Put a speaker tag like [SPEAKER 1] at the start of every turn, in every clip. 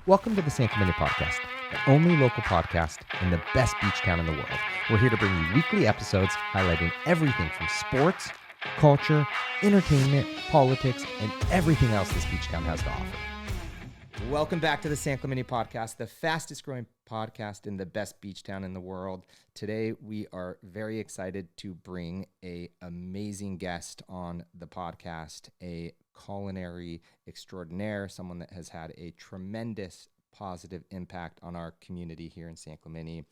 [SPEAKER 1] Welcome to the San Clemente podcast, the only local podcast in the best beach town in the world. We're here to bring you weekly episodes highlighting everything from sports, culture, entertainment, politics, and everything else this beach town has to offer. Welcome back to the San Clemente podcast, the fastest growing podcast in the best beach town in the world. Today, we are very excited to bring an amazing guest on the podcast, a culinary extraordinaire, someone that has had a tremendous positive impact on our community here in San Clemente,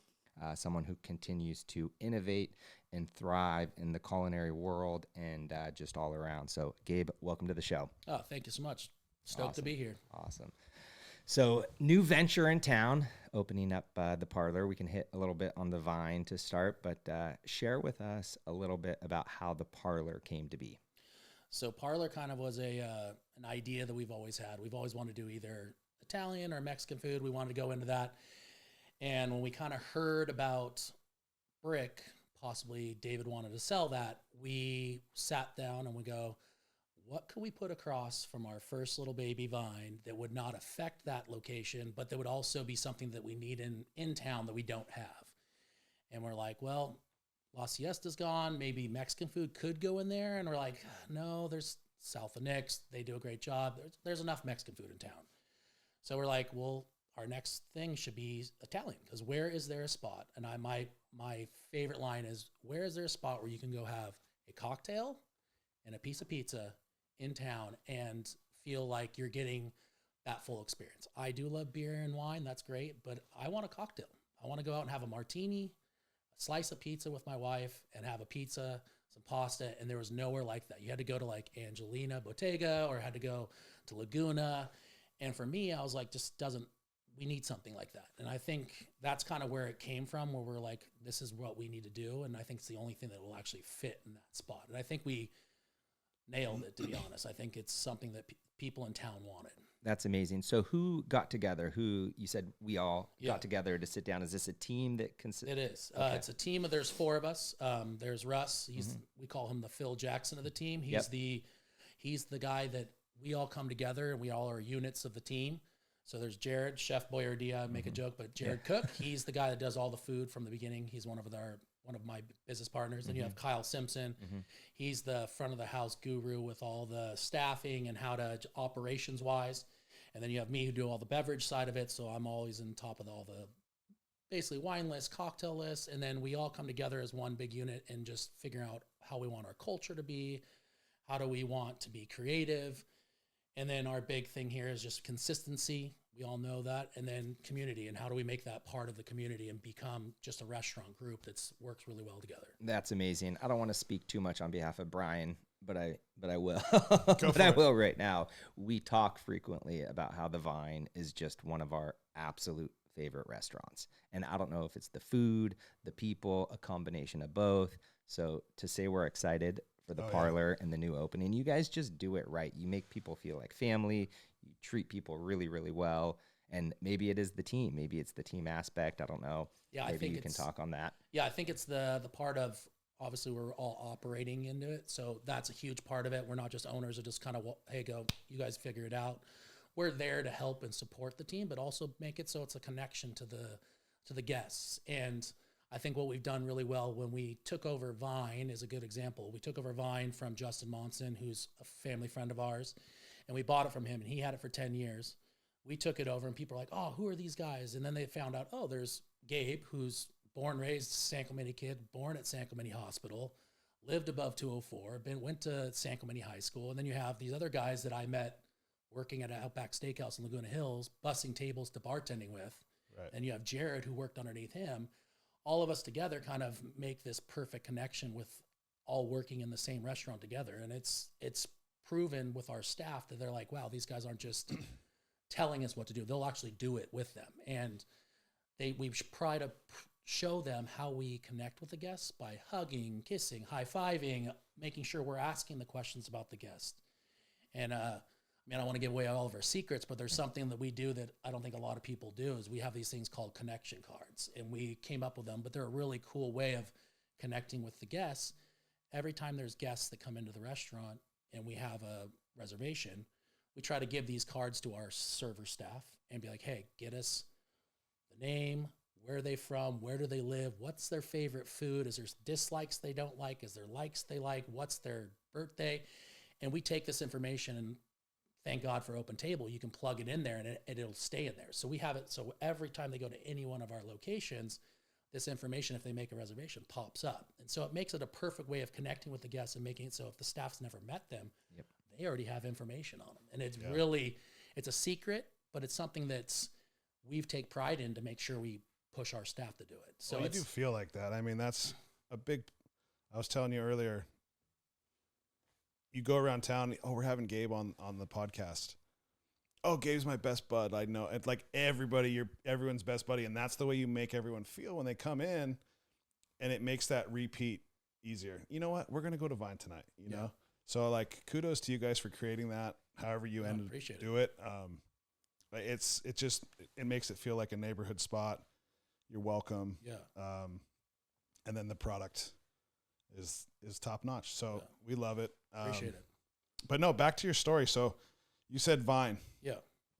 [SPEAKER 1] someone who continues to innovate and thrive in the culinary world and just all around. So, Gabe, welcome to the show.
[SPEAKER 2] Oh, thank you so much. Stoked to be here.
[SPEAKER 1] Awesome. So, new venture in town, opening up the Parlor. We can hit a little bit on the Vine to start, but share with us a little bit about how the Parlor came to be.
[SPEAKER 2] So Parlor kind of was an idea that we've always had. We've always wanted to do either Italian or Mexican food. We wanted to go into that. And when we kind of heard about brick, possibly David wanted to sell that, we sat down and we go, what could we put across from our first little baby vine that would not affect that location, but that would also be something that we need in town that we don't have? And we're like, well, La Siesta's gone. Maybe Mexican food could go in there. And we're like, no, there's South of Nix. They do a great job. There's enough Mexican food in town. So we're like, well, our next thing should be Italian, because where is there a spot? And my favorite line is, where is there a spot where you can go have a cocktail and a piece of pizza in town and feel like you're getting that full experience? I do love beer and wine. That's great. But I want a cocktail. I want to go out and have a martini, slice of pizza with my wife, and have a pizza, some pasta, and there was nowhere like that. You had to go to like Angelina Bottega or had to go to Laguna. And for me, I was like, we need something like that. And I think that's kind of where it came from, where we're like, this is what we need to do. And I think it's the only thing that will actually fit in that spot. And I think we nailed it, to be honest. I think it's something that people in town wanted. That's
[SPEAKER 1] amazing. So who got together? You said we all got together to sit down. Is this a team that
[SPEAKER 2] It is. Okay. It's a team. There's four of us. There's Russ. We call him the Phil Jackson of the team. He's the guy that we all come together and we all are units of the team. So there's Jared, Chef Boyardee. I make a joke, but Jared Cook, he's the guy that does all the food from the beginning. He's one of my business partners. Then you have Kyle Simpson. He's the front of the house guru with all the staffing and how to operations wise. And then you have me who do all the beverage side of it. So I'm always on top of all the basically wine list, cocktail list. And then we all come together as one big unit and just figure out how we want our culture to be. How do we want to be creative? And then our big thing here is just consistency. We all know that. And then community, and how do we make that part of the community and become just a restaurant group that works really well together.
[SPEAKER 1] That's amazing. I don't want to speak too much on behalf of Brian, but I will. I will right now. We talk frequently about how the Vine is just one of our absolute favorite restaurants. And I don't know if it's the food, the people, a combination of both. So to say we're excited for the Parlor and the new opening, you guys just do it right. You make people feel like family. You treat people really, really well. And maybe it is the team. Maybe it's the team aspect. I don't know.
[SPEAKER 2] Yeah,
[SPEAKER 1] maybe you can talk on that.
[SPEAKER 2] Yeah, I think it's the part of, obviously we're all operating into it. So that's a huge part of it. We're not just owners that just kind of, hey, you guys figure it out. We're there to help and support the team, but also make it so it's a connection to the guests. And I think what we've done really well when we took over Vine is a good example. We took over Vine from Justin Monson, who's a family friend of ours, and we bought it from him, and he had it for 10 years. We took it over, and people were like, oh, who are these guys? And then they found out, oh, there's Gabe, who's born, raised San Clemente kid, born at San Clemente Hospital, lived above 204, went to San Clemente High School. And then you have these other guys that I met working at an Outback Steakhouse in Laguna Hills, bussing tables to bartending with. Right. And you have Jared, who worked underneath him. All of us together kind of make this perfect connection with all working in the same restaurant together. And it's proven with our staff that they're like, wow, these guys aren't just telling us what to do. They'll actually do it with them. And we try to show them how we connect with the guests by hugging, kissing, high-fiving, making sure we're asking the questions about the guest. And I don't want to give away all of our secrets, but there's something that we do that I don't think a lot of people do, is we have these things called connection cards. And we came up with them, but they're a really cool way of connecting with the guests. Every time there's guests that come into the restaurant and we have a reservation, we try to give these cards to our server staff and be like, hey, get us the name, where are they from, where do they live, what's their favorite food, is there dislikes they don't like, is there likes they like, what's their birthday? And we take this information, and thank God for Open Table, you can plug it in there and it'll stay in there. So we have it, so every time they go to any one of our locations, this information, if they make a reservation, pops up. And so it makes it a perfect way of connecting with the guests and making it so if the staff's never met them, they already have information on them. And it's really, it's a secret, but it's something that's, we've take pride in to make sure we push our staff to do it. So
[SPEAKER 3] you do feel like that. I mean, that's a big, I was telling you earlier, you go around town, oh, we're having Gabe on the podcast. Oh, Gabe's my best bud. I know. It's like everyone's best buddy. And that's the way you make everyone feel when they come in, and it makes that repeat easier. You know what? We're going to go to Vine tonight, you know? So like, kudos to you guys for creating that. However you end to do it. It makes it feel like a neighborhood spot. You're welcome.
[SPEAKER 2] Yeah.
[SPEAKER 3] And then the product is top notch. So we love it.
[SPEAKER 2] Appreciate it.
[SPEAKER 3] But no, back to your story. So you said Vine.
[SPEAKER 2] Yeah.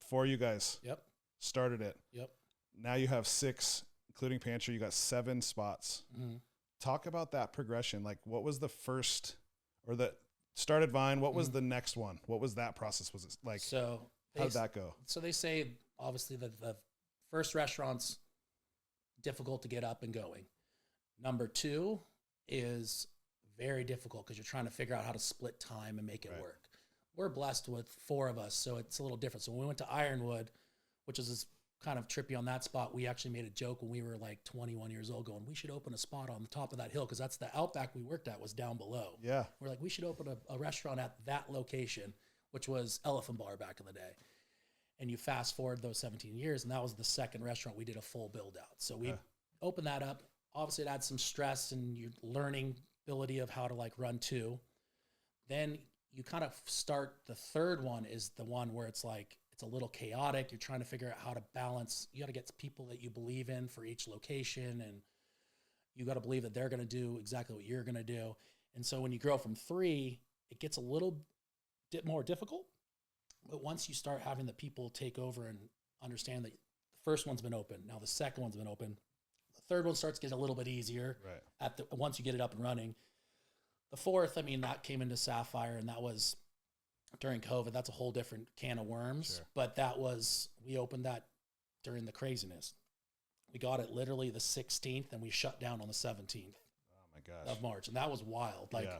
[SPEAKER 3] For you guys.
[SPEAKER 2] Yep.
[SPEAKER 3] Started it.
[SPEAKER 2] Yep.
[SPEAKER 3] Now you have 6, including pantry. You got 7 spots.
[SPEAKER 2] Mm-hmm.
[SPEAKER 3] Talk about that progression. Like, what was the first, or the started Vine? What was the next one? What was that process? Was it like,
[SPEAKER 2] so
[SPEAKER 3] how did that go?
[SPEAKER 2] So they say, obviously, that the first restaurant's difficult to get up and going. Number 2 is very difficult because you're trying to figure out how to split time and make it work. We're blessed with 4 of us, so it's a little different. So when we went to Ironwood, which is kind of trippy on that spot, we actually made a joke when we were like 21 years old going, we should open a spot on the top of that hill, because that's the Outback we worked at was down below.
[SPEAKER 3] Yeah.
[SPEAKER 2] We're like, we should open a restaurant at that location, which was Elephant Bar back in the day. And you fast forward those 17 years, and that was the second restaurant we did a full build out. So we opened that up. Obviously, it had some stress and your learning ability of how to like run 2. Then you kind of start, the third one is the one where it's like, it's a little chaotic. You're trying to figure out how to balance. You got to get people that you believe in for each location, and you got to believe that they're going to do exactly what you're going to do. And so when you grow from 3, it gets a little bit more difficult. But once you start having the people take over and understand that the first one's been open, now the second one's been open, the third one starts getting a little bit easier once you get it up and running. The 4th, I mean, that came into Sapphire, and that was during COVID. That's a whole different can of worms.
[SPEAKER 3] Sure.
[SPEAKER 2] But we opened that during the craziness. We got it literally the 16th, and we shut down on the 17th of March. And that was wild. Like,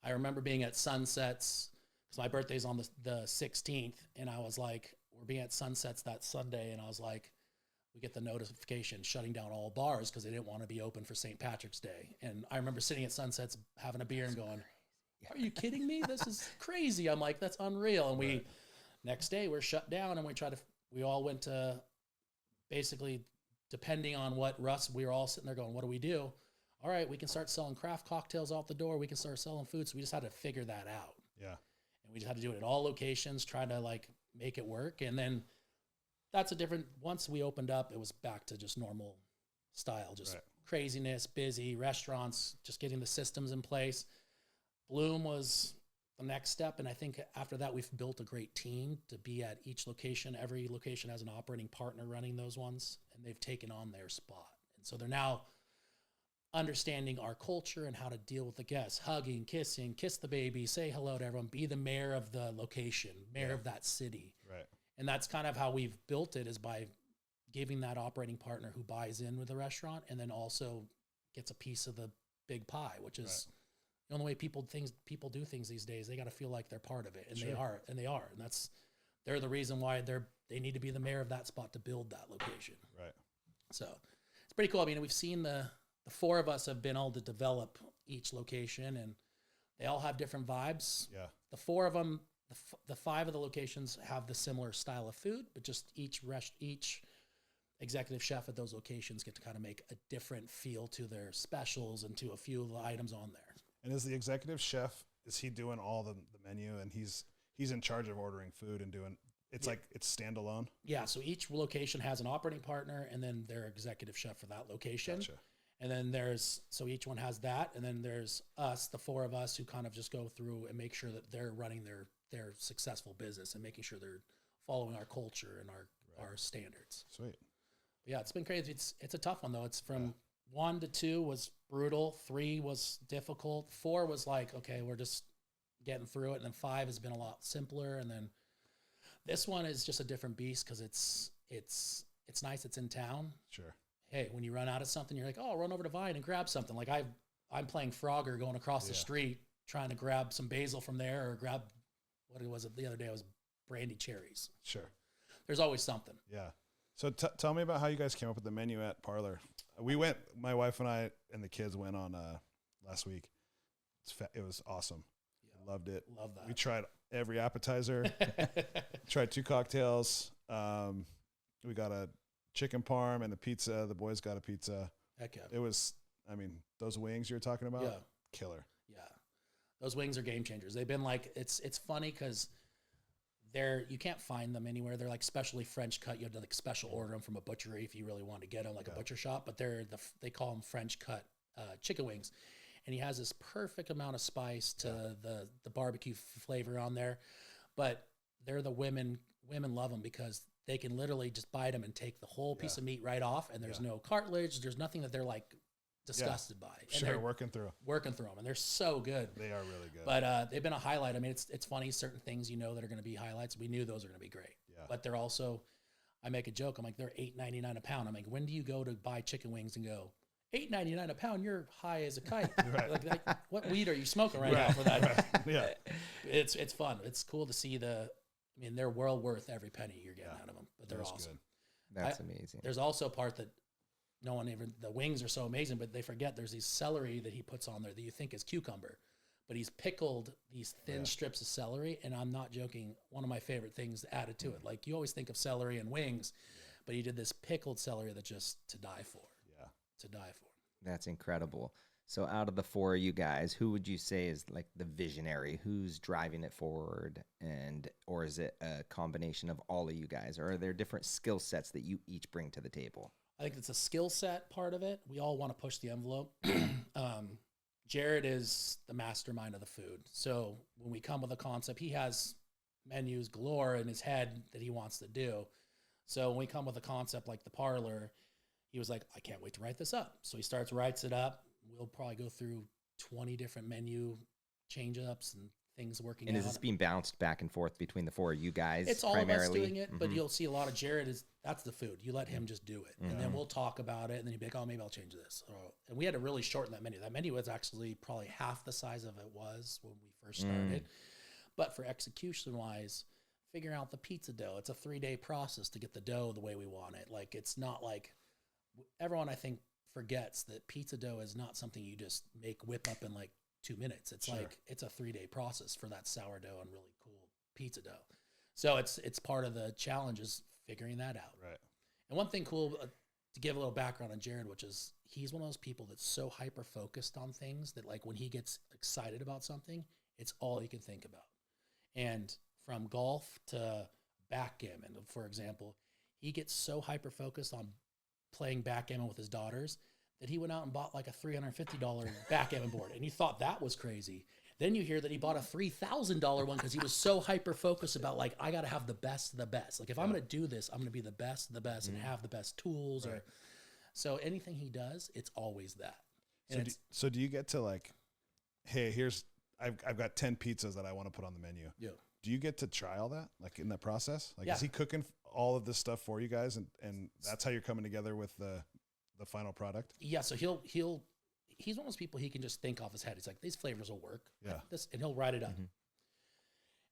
[SPEAKER 2] I remember being at Sunsets, because my birthday's on the 16th, and I was like, we're being at Sunsets that Sunday, and I was like, we get the notification shutting down all bars because they didn't want to be open for St. Patrick's Day. And I remember sitting at Sunsets having a beer and going, are you kidding me? This is crazy. I'm like, that's unreal. And next day we're shut down, and we all went to, basically, depending on what Russ, we were all sitting there going, what do we do? All right, we can start selling craft cocktails out the door. We can start selling food. So we just had to figure that out.
[SPEAKER 3] Yeah.
[SPEAKER 2] And we just had to do it at all locations, trying to like make it work. And then once we opened up, it was back to just normal style, just craziness, busy restaurants, just getting the systems in place. Bloom was the next step. And I think after that, we've built a great team to be at each location. Every location has an operating partner running those ones, and they've taken on their spot. And so they're now understanding our culture and how to deal with the guests, hugging, kissing, kiss the baby, say hello to everyone, be the mayor of the location, mayor of that city.
[SPEAKER 3] Right.
[SPEAKER 2] And that's kind of how we've built it, is by giving that operating partner who buys in with the restaurant and then also gets a piece of the big pie, which is the only way people do things these days. They got to feel like they're part of it, and they are. And they're the reason why they need to be the mayor of that spot to build that location.
[SPEAKER 3] Right.
[SPEAKER 2] So it's pretty cool. I mean, we've seen the 4 of us have been able to develop each location, and they all have different vibes.
[SPEAKER 3] Yeah.
[SPEAKER 2] The 4 of them, the 5 of the locations have the similar style of food, but just each executive chef at those locations get to kind of make a different feel to their specials and to a few of the items on there.
[SPEAKER 3] And is the executive chef, is he doing all the menu, and he's in charge of ordering food and doing, it's like it's standalone? Yeah.
[SPEAKER 2] So each location has an operating partner and then their executive chef for that location.
[SPEAKER 3] Gotcha.
[SPEAKER 2] And then so each one has that. And then there's us, the 4 of us, who kind of just go through and make sure that they're running their their successful business and making sure they're following our culture and our standards.
[SPEAKER 3] Sweet.
[SPEAKER 2] Yeah, it's been crazy. It's a tough one though. It's from 1 to 2 was brutal. 3 was difficult. 4 was like, okay, we're just getting through it. And then 5 has been a lot simpler. And then this one is just a different beast because it's nice. It's in town.
[SPEAKER 3] Sure.
[SPEAKER 2] Hey, when you run out of something, you're like, oh, I'll run over to Vine and grab something. Like I'm playing Frogger going across the street trying to grab some basil from there or grab, what was it the other day? It was brandy cherries.
[SPEAKER 3] Sure.
[SPEAKER 2] There's always something.
[SPEAKER 3] Yeah. So tell me about how you guys came up with the menu at Parlor. We went, my wife and I and the kids went on last week. It was awesome. Yeah. Loved it.
[SPEAKER 2] Love that.
[SPEAKER 3] We tried every appetizer, tried 2 cocktails. We got a chicken parm and the pizza. The boys got a pizza.
[SPEAKER 2] Heck yeah.
[SPEAKER 3] It was, I mean, those wings you were talking about, killer.
[SPEAKER 2] Yeah. Those wings are game changers. They've been like, it's funny because you can't find them anywhere. They're like specially French cut. You have to like special order them from a butchery if you really want to get them, like a butcher shop. But they call them French cut chicken wings, and he has this perfect amount of spice to the barbecue flavor on there. But they're the women love them because they can literally just bite them and take the whole piece of meat right off, and there's no cartilage. There's nothing that they're like disgusted by. And
[SPEAKER 3] they're working through
[SPEAKER 2] them, and they're so good.
[SPEAKER 3] They are really good.
[SPEAKER 2] But they've been a highlight. I mean, it's funny, certain things that are going to be highlights. We knew those are going to be great.
[SPEAKER 3] Yeah.
[SPEAKER 2] But they're also, I make a joke. I'm like, they're $8.99 a pound. I'm like, when do you go to buy chicken wings and go, $8.99 a pound? You're high as a kite.
[SPEAKER 3] Right.
[SPEAKER 2] like, what weed are you smoking right now for that?
[SPEAKER 3] Right. Yeah.
[SPEAKER 2] It's fun. It's cool to see they're well worth every penny you're getting out of them. But they're awesome.
[SPEAKER 1] Good. That's amazing.
[SPEAKER 2] There's also a part that the wings are so amazing, but they forget there's these celery that he puts on there that you think is cucumber, but he's pickled these thin strips of celery. And I'm not joking. One of my favorite things added to it. Like you always think of celery and wings, but he did this pickled celery that just to die for.
[SPEAKER 3] Yeah.
[SPEAKER 2] To die for.
[SPEAKER 1] That's incredible. So out of the 4 of you guys, who would you say is like the visionary? Who's driving it forward? Or is it a combination of all of you guys? Or are there different skill sets that you each bring to the table?
[SPEAKER 2] I think it's a skill set part of it. We all want to push the envelope. Jared is the mastermind of the food. So when we come with a concept, he has menus galore in his head that he wants to do. So when we come with a concept like the Parlor, he was like, I can't wait to write this up. So he writes it up. We'll probably go through 20 different menu change-ups and things working out.
[SPEAKER 1] And is this being bounced back and forth between the 4 of you guys?
[SPEAKER 2] It's all
[SPEAKER 1] primarily?
[SPEAKER 2] of us doing it, but you'll see a lot of Jared that's the food. You let him just do it. And then we'll talk about it, and then he'd be like, oh, maybe I'll change this. And we had to really shorten that menu. That menu was actually probably half the size of it was when we first started. But for execution-wise, figuring out the pizza dough, it's a 3-day process to get the dough the way we want it. Like, it's not like everyone, I think, forgets that pizza dough is not something you just whip up in like 2 minutes. It's like it's a 3-day process for that sourdough and really cool pizza dough. So it's part of the challenge is figuring that out.
[SPEAKER 3] Right.
[SPEAKER 2] And one thing cool to give a little background on Jared, which is he's one of those people that's so hyper focused on things that like when he gets excited about something, it's all he can think about. And from golf to backgammon, for example, he gets so hyper focused on playing backgammon with his daughters that he went out and bought like a $350 backgammon board, and he thought that was crazy. Then you hear that he bought a $3,000 one because he was so hyper focused about like, I got to have the best of the best. Like if I'm going to do this, I'm going to be the best of the best and have the best tools. Right. So anything he does, it's always that.
[SPEAKER 3] So do you get to like, hey, I've got 10 pizzas that I want to put on the menu.
[SPEAKER 2] Yeah.
[SPEAKER 3] Do you get to try all that, like in that process? Like, is he cooking all of this stuff for you guys, and that's how you're coming together with the final product?
[SPEAKER 2] Yeah. So he's one of those people he can just think off his head. He's like, these flavors will work.
[SPEAKER 3] Yeah.
[SPEAKER 2] And he'll write it up.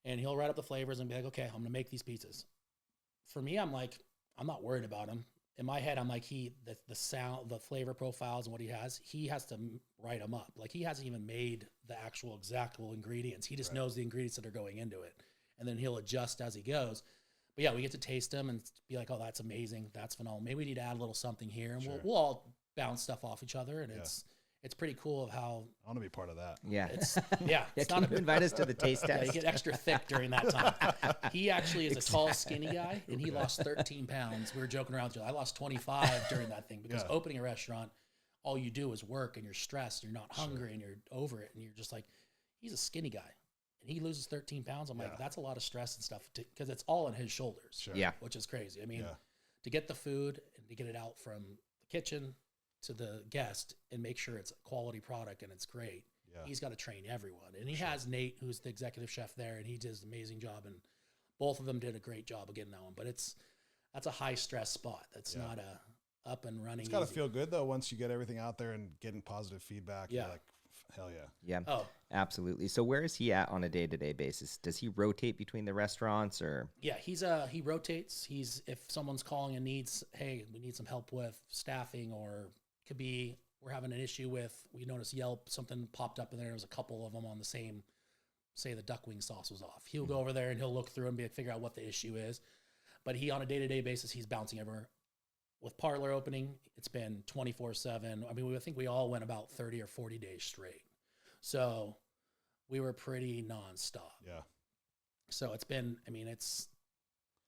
[SPEAKER 2] And he'll write up the flavors and be like, okay, I'm going to make these pizzas. For me, I'm like, I'm not worried about them. In my head, I'm like, the sound, the flavor profiles and what he has to write them up. Like he hasn't even made the actual exactable ingredients. He just knows the ingredients that are going into it. And then he'll adjust as he goes. But yeah, we get to taste them and be like, oh, that's amazing. That's phenomenal. Maybe we need to add a little something here. And we'll all bounce stuff off each other. And it's pretty cool of how.
[SPEAKER 3] I want to be part of that.
[SPEAKER 1] Yeah.
[SPEAKER 2] It's
[SPEAKER 1] can you invite us to the taste test?
[SPEAKER 2] You get extra thick during that time. He actually is a tall, skinny guy, and he lost 13 pounds. We were joking around. I lost 25 during that thing because opening a restaurant, all you do is work and you're stressed. And you're not hungry and you're over it. And you're just like, he's a skinny guy. and he loses 13 pounds. I'm like,
[SPEAKER 3] Yeah.
[SPEAKER 2] that's a lot of stress and stuff because it's all on his shoulders.
[SPEAKER 3] Sure.
[SPEAKER 1] Yeah.
[SPEAKER 2] Which is crazy. I mean,
[SPEAKER 3] Yeah.
[SPEAKER 2] to get the food and to get it out from the kitchen to the guest and make sure it's a quality product and it's great.
[SPEAKER 3] Yeah.
[SPEAKER 2] He's got to train everyone. And he has Nate, who's the executive chef there, and he does an amazing job. And both of them did a great job of getting that one. But that's a high stress spot. That's not a up and running.
[SPEAKER 3] It's got to
[SPEAKER 2] easy.
[SPEAKER 3] feel good though once you get everything out there and getting positive feedback.
[SPEAKER 2] Yeah.
[SPEAKER 3] You're like, hell yeah.
[SPEAKER 1] Yeah.
[SPEAKER 2] Oh,
[SPEAKER 1] Absolutely. So where is he at on a day-to-day basis? Does he rotate between the restaurants or?
[SPEAKER 2] yeah, he rotates. If someone's calling and needs, hey, we need some help with staffing, or could be we're having an issue with, we noticed Yelp, something popped up and there was a couple of them on the same, say the duck wing sauce was off. He'll go over there and he'll look through and figure out what the issue is. But he, on a day-to-day basis, he's bouncing everywhere. With Parlor opening, it's been 24/7. I mean, I think we all went about 30 or 40 days straight. So we were pretty nonstop.
[SPEAKER 3] Yeah.
[SPEAKER 2] So it's been, I mean,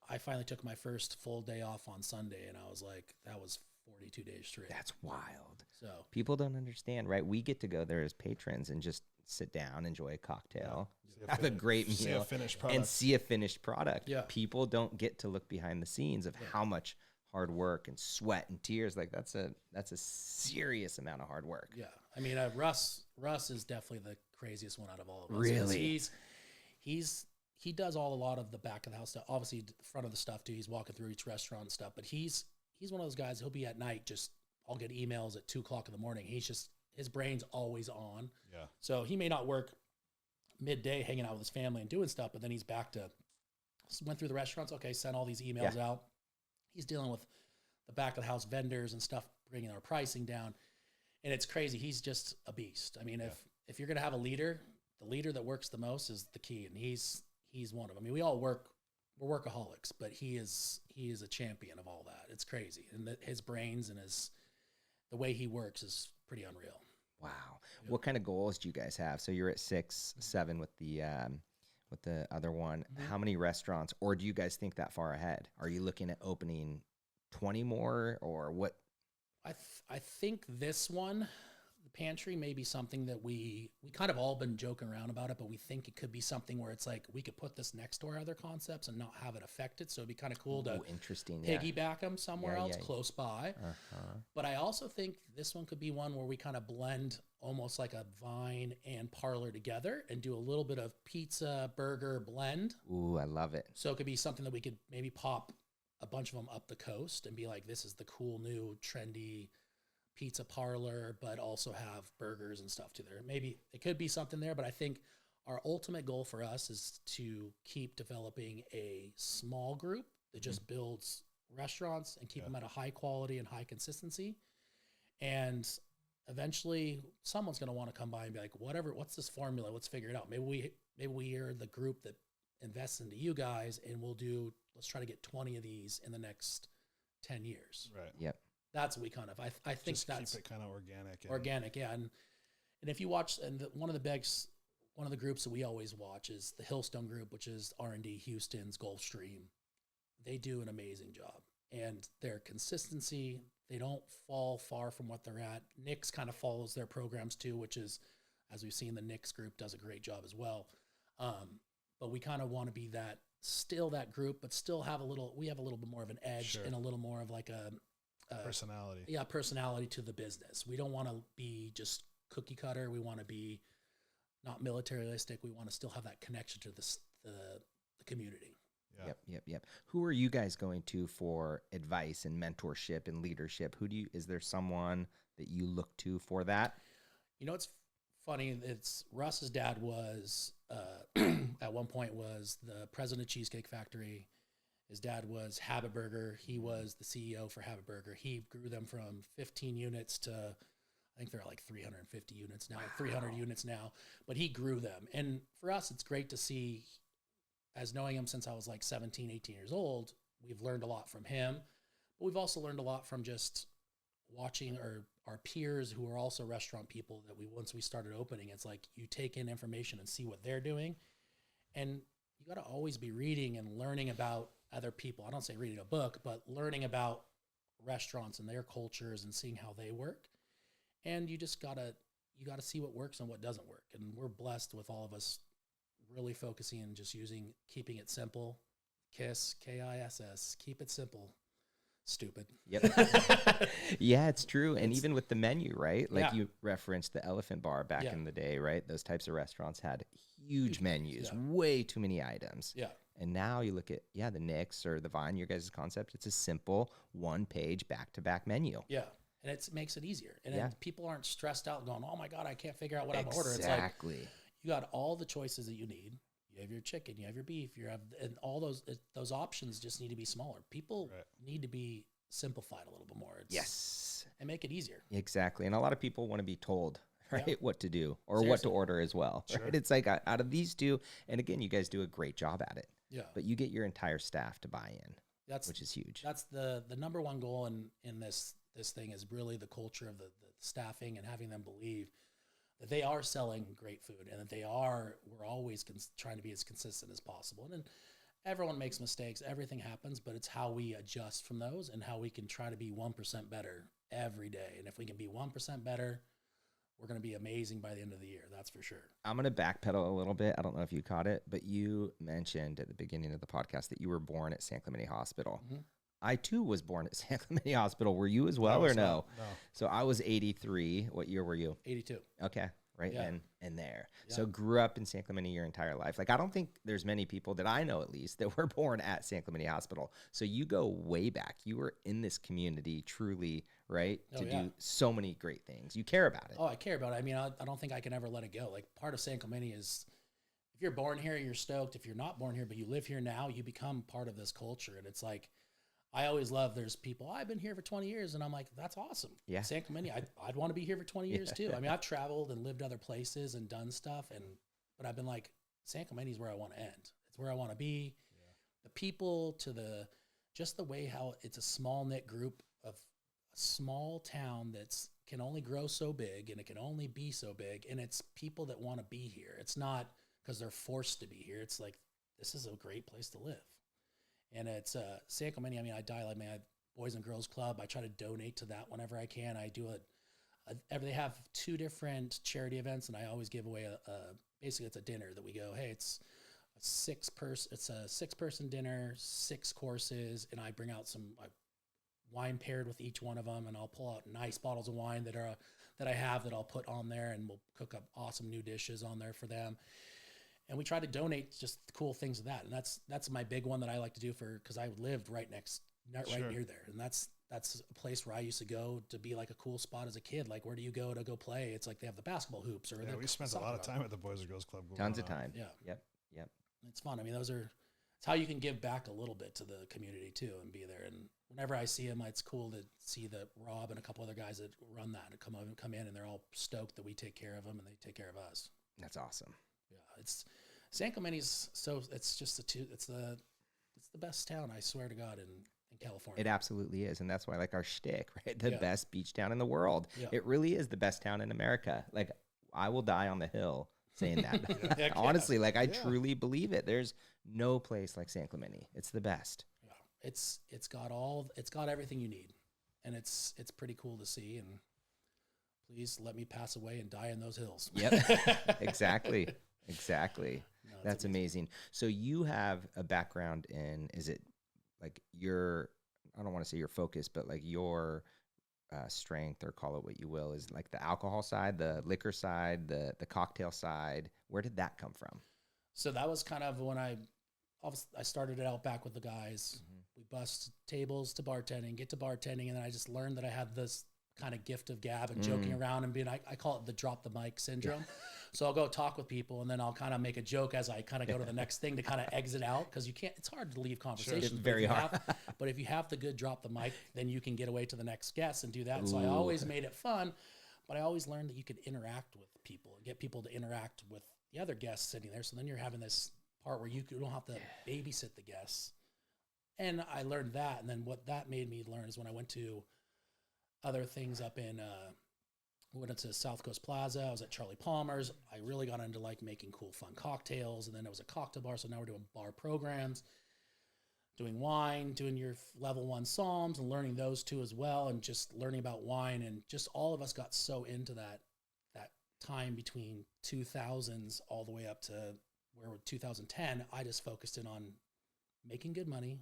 [SPEAKER 2] I finally took my first full day off on Sunday, and I was like, that was 42 days straight.
[SPEAKER 1] That's wild.
[SPEAKER 2] So
[SPEAKER 1] People don't understand, right? We get to go there as patrons and just sit down, enjoy a cocktail, have a great
[SPEAKER 3] See a
[SPEAKER 1] meal,
[SPEAKER 3] finished product.
[SPEAKER 1] and see a finished product.
[SPEAKER 2] Yeah.
[SPEAKER 1] People don't get to look behind the scenes of how much hard work and sweat and tears. Like that's a serious amount of hard work.
[SPEAKER 2] yeah, I mean, Russ is definitely the craziest one out of all of us. 'Cause
[SPEAKER 1] Really?
[SPEAKER 2] he does a lot of the back of the house stuff. Obviously, the front of the stuff too. He's walking through each restaurant and stuff. But he's one of those guys. He'll be at night. Just I'll get emails at 2:00 in the morning. His brain's always on.
[SPEAKER 3] Yeah.
[SPEAKER 2] So he may not work midday hanging out with his family and doing stuff, but then he's back to went through the restaurants. Okay, sent all these emails out. He's dealing with the back of the house vendors and stuff, bringing our pricing down. And it's crazy. He's just a beast. I mean, if you're going to have a leader, the leader that works the most is the key. And he's one of them. I mean, we're workaholics, but he is a champion of all that. It's crazy. And his brains and the way he works is pretty unreal.
[SPEAKER 1] Wow. What kind of goals do you guys have? So you're at 6, 7 with the other one. How many restaurants, or do you guys think that far ahead? Are you looking at opening 20 more, or what?
[SPEAKER 2] I think this one, the pantry, may be something that we kind of all been joking around about it, but we think it could be something where it's like we could put this next to our other concepts and not have it affect it. So it'd be kind of cool to
[SPEAKER 1] Interesting.
[SPEAKER 2] piggyback them somewhere else
[SPEAKER 1] yeah.
[SPEAKER 2] close by. But I also think this one could be one where we kind of blend almost like a Vine and Parlor together and do a little bit of pizza burger blend.
[SPEAKER 1] Ooh, I love it.
[SPEAKER 2] So it could be something that we could maybe pop a bunch of them up the coast and be like, this is the cool new trendy pizza parlor, but also have burgers and stuff to there. Maybe it could be something there, but I think our ultimate goal for us is to keep developing a small group that just builds restaurants and keep them at a high quality and high consistency. And eventually someone's going to want to come by and be like, what's this formula? Let's figure it out. Maybe we are the group that invests into you guys, and let's try to get 20 of these in the next 10 years.
[SPEAKER 3] Right.
[SPEAKER 1] Yep.
[SPEAKER 2] That's what we kind of, I think
[SPEAKER 3] Just
[SPEAKER 2] that's
[SPEAKER 3] keep it kind of organic.
[SPEAKER 2] organic. Yeah. And if you watch, and one of the groups that we always watch is the Hillstone group, which is R&D Houston's Gulfstream. They do an amazing job, and their consistency, they don't fall far from what they're at. Nick's kind of follows their programs too, which is, as we've seen, the Nick's group does a great job as well. But we kind of want to be that group, but still we have a little bit more of an edge and a little more of like a
[SPEAKER 3] personality.
[SPEAKER 2] Yeah, personality to the business. We don't want to be just cookie cutter. We want to be not militaristic. We want to still have that connection to the community.
[SPEAKER 3] Yeah.
[SPEAKER 1] Yep. Who are you guys going to for advice and mentorship and leadership? Is there someone that you look to for that?
[SPEAKER 2] You know, it's funny. Russ's dad was at one point was the president of Cheesecake Factory. His dad was Habit Burger. He was the CEO for Habit Burger. He grew them from 15 units to, I think they're like 350 units now, 300 units now. But he grew them. And for us, it's great to see, as knowing him since I was like 17, 18 years old, we've learned a lot from him. But we've also learned a lot from just watching our peers who are also restaurant people that once we started opening, it's like you take in information and see what they're doing. And you got to always be reading and learning about other people. I don't say reading a book, but learning about restaurants and their cultures and seeing how they work. And you just gotta see what works and what doesn't work. And we're blessed with all of us really focusing and just keeping it simple. KISS, KISS, keep it simple. Stupid.
[SPEAKER 1] Yep. Yeah, it's true. And
[SPEAKER 2] It's-
[SPEAKER 1] even with the menu, right? Like
[SPEAKER 2] Yeah.
[SPEAKER 1] you referenced the Elephant Bar back
[SPEAKER 2] Yeah.
[SPEAKER 1] in the day, right? Those types of restaurants had huge menus,
[SPEAKER 2] Yeah.
[SPEAKER 1] way too many items.
[SPEAKER 2] Yeah.
[SPEAKER 1] And now you look at, the Nick's or the Vine, your guys' concept, it's a simple one-page back-to-back menu.
[SPEAKER 2] Yeah. And it makes it easier. And
[SPEAKER 1] Yeah.
[SPEAKER 2] then people aren't stressed out going, oh my God, I can't figure out what I'm going to order. It's like,
[SPEAKER 1] Exactly.
[SPEAKER 2] you got all the choices that you need. You have your chicken, you have your beef, and all those options just need to be smaller. People need to be simplified a little bit more.
[SPEAKER 1] Yes.
[SPEAKER 2] And make it easier.
[SPEAKER 1] Exactly. And a lot of people want to be told, right,
[SPEAKER 2] Yeah.
[SPEAKER 1] what to do or what to
[SPEAKER 2] Seriously.
[SPEAKER 1] order as well.
[SPEAKER 3] Sure.
[SPEAKER 1] Right? It's like out of these two, and again, you guys do a great job at it,
[SPEAKER 2] Yeah.
[SPEAKER 1] but you get your entire staff to buy in,
[SPEAKER 2] That's
[SPEAKER 1] which is huge.
[SPEAKER 2] that's the number one goal in this thing is really the culture of the staffing and having them believe that they are selling great food and that we're always trying to be as consistent as possible. And then everyone makes mistakes, everything happens, but it's how we adjust from those and how we can try to be 1% better every day. And if we can be 1% better, we're going to be amazing by the end of the year. That's for sure.
[SPEAKER 1] I'm going to backpedal a little bit. I don't know if you caught it, but you mentioned at the beginning of the podcast that you were born at San Clemente Hospital.
[SPEAKER 2] Mhm.
[SPEAKER 1] I too was born at San Clemente Hospital. Were you as well
[SPEAKER 3] I
[SPEAKER 1] or
[SPEAKER 3] was
[SPEAKER 1] no?
[SPEAKER 3] not- No.
[SPEAKER 1] So I was 83. What year were you?
[SPEAKER 2] 82.
[SPEAKER 1] Okay. Right
[SPEAKER 2] Yeah.
[SPEAKER 1] then and there.
[SPEAKER 2] Yeah.
[SPEAKER 1] So grew up in San Clemente your entire life. Like I don't think there's many people that I know at least that were born at San Clemente Hospital. So you go way back. You were in this community truly, right?
[SPEAKER 2] Oh,
[SPEAKER 1] To
[SPEAKER 2] yeah.
[SPEAKER 1] do so many great things. You care about it.
[SPEAKER 2] Oh, I care about it. I mean, I don't think I can ever let it go. Like part of San Clemente is if you're born here, you're stoked. If you're not born here, but you live here now, you become part of this culture. And it's like, I always love, there's people, I've been here for 20 years. And I'm like, that's awesome.
[SPEAKER 1] Yeah.
[SPEAKER 2] San Clemente, I'd want to be here for 20 years too. I mean, I've traveled and lived other places and done stuff. But I've been like, San Clemente is where I want to end. It's where I want to be.
[SPEAKER 3] Yeah.
[SPEAKER 2] The people just the way how it's a small knit group of a small town can only grow so big and it can only be so big. And it's people that want to be here. It's not because they're forced to be here. It's like, this is a great place to live. And it's San Clemente. I mean, I Boys and Girls Club. I try to donate to that whenever I can. I do they have 2 different charity events, and I always give away basically it's a dinner that we go, hey, it's a 6-person dinner, 6 courses, and I bring out some wine paired with each one of them, and I'll pull out nice bottles of wine that I have that I'll put on there, and we'll cook up awesome new dishes on there for them. And we try to donate just cool things to that. And that's my big one that I like to do because I lived right
[SPEAKER 3] Sure.
[SPEAKER 2] near there. And that's a place where I used to go to be like a cool spot as a kid. Like, where do you go to go play? It's like they have the basketball hoops or
[SPEAKER 3] Yeah,
[SPEAKER 2] the
[SPEAKER 3] we spent a lot of time at the Boys and Girls Club.
[SPEAKER 1] Tons of
[SPEAKER 3] growing up.
[SPEAKER 1] time.
[SPEAKER 2] Yeah.
[SPEAKER 1] Yep.
[SPEAKER 2] It's fun. I mean, it's how you can give back a little bit to the community too and be there. And whenever I see them, it's cool to see that Rob and a couple other guys that run that come in and they're all stoked that we take care of them and they take care of us.
[SPEAKER 1] That's awesome.
[SPEAKER 2] Yeah, it's San Clemente's it's just it's the best town, I swear to God, in California.
[SPEAKER 1] It absolutely is. And that's why I like our shtick, right? The
[SPEAKER 2] Yeah.
[SPEAKER 1] best beach town in the world.
[SPEAKER 2] Yeah.
[SPEAKER 1] It really is the best town in America. Like I will die on the hill saying that.
[SPEAKER 2] Heck yeah.
[SPEAKER 1] Honestly, like I
[SPEAKER 3] Yeah.
[SPEAKER 1] truly believe it. There's no place like San Clemente. It's the best.
[SPEAKER 2] Yeah. It's got everything you need. And it's pretty cool to see, and please let me pass away and die in those hills.
[SPEAKER 1] Yep. Exactly.
[SPEAKER 2] No, it's
[SPEAKER 1] That's amazing. So you have a background in, is it like I don't want to say your focus, but like your strength, or call it what you will, is like the alcohol side, the liquor side, the cocktail side. Where did that come from?
[SPEAKER 2] So that was kind of when I started it out back with the guys. We bust tables to bartending, get to bartending, and then I just learned that I had this kind of gift of gab and joking around and being, I call it the drop the mic syndrome. So I'll go talk with people and then I'll kind of make a joke as I kind of go to the next thing to kind of exit out, because it's hard to leave conversations.
[SPEAKER 1] It's
[SPEAKER 2] but
[SPEAKER 1] very
[SPEAKER 2] if you
[SPEAKER 1] hard.
[SPEAKER 2] but if you have the good drop the mic, then you can get away to the next guest and do that. So I always made it fun, but I always learned that you could interact with people and get people to interact with the other guests sitting there. So then you're having this part where you don't have to babysit the guests. And I learned that. And then what that made me learn is when I went to other things up in, went into South Coast Plaza. I was at Charlie Palmer's. I really got into like making cool, fun cocktails. And then it was a cocktail bar. So now we're doing bar programs, doing wine, doing your level 1 Psalms and learning those 2 as well. And just learning about wine. And just all of us got so into that time between 2000s all the way up to where 2010, I just focused in on making good money,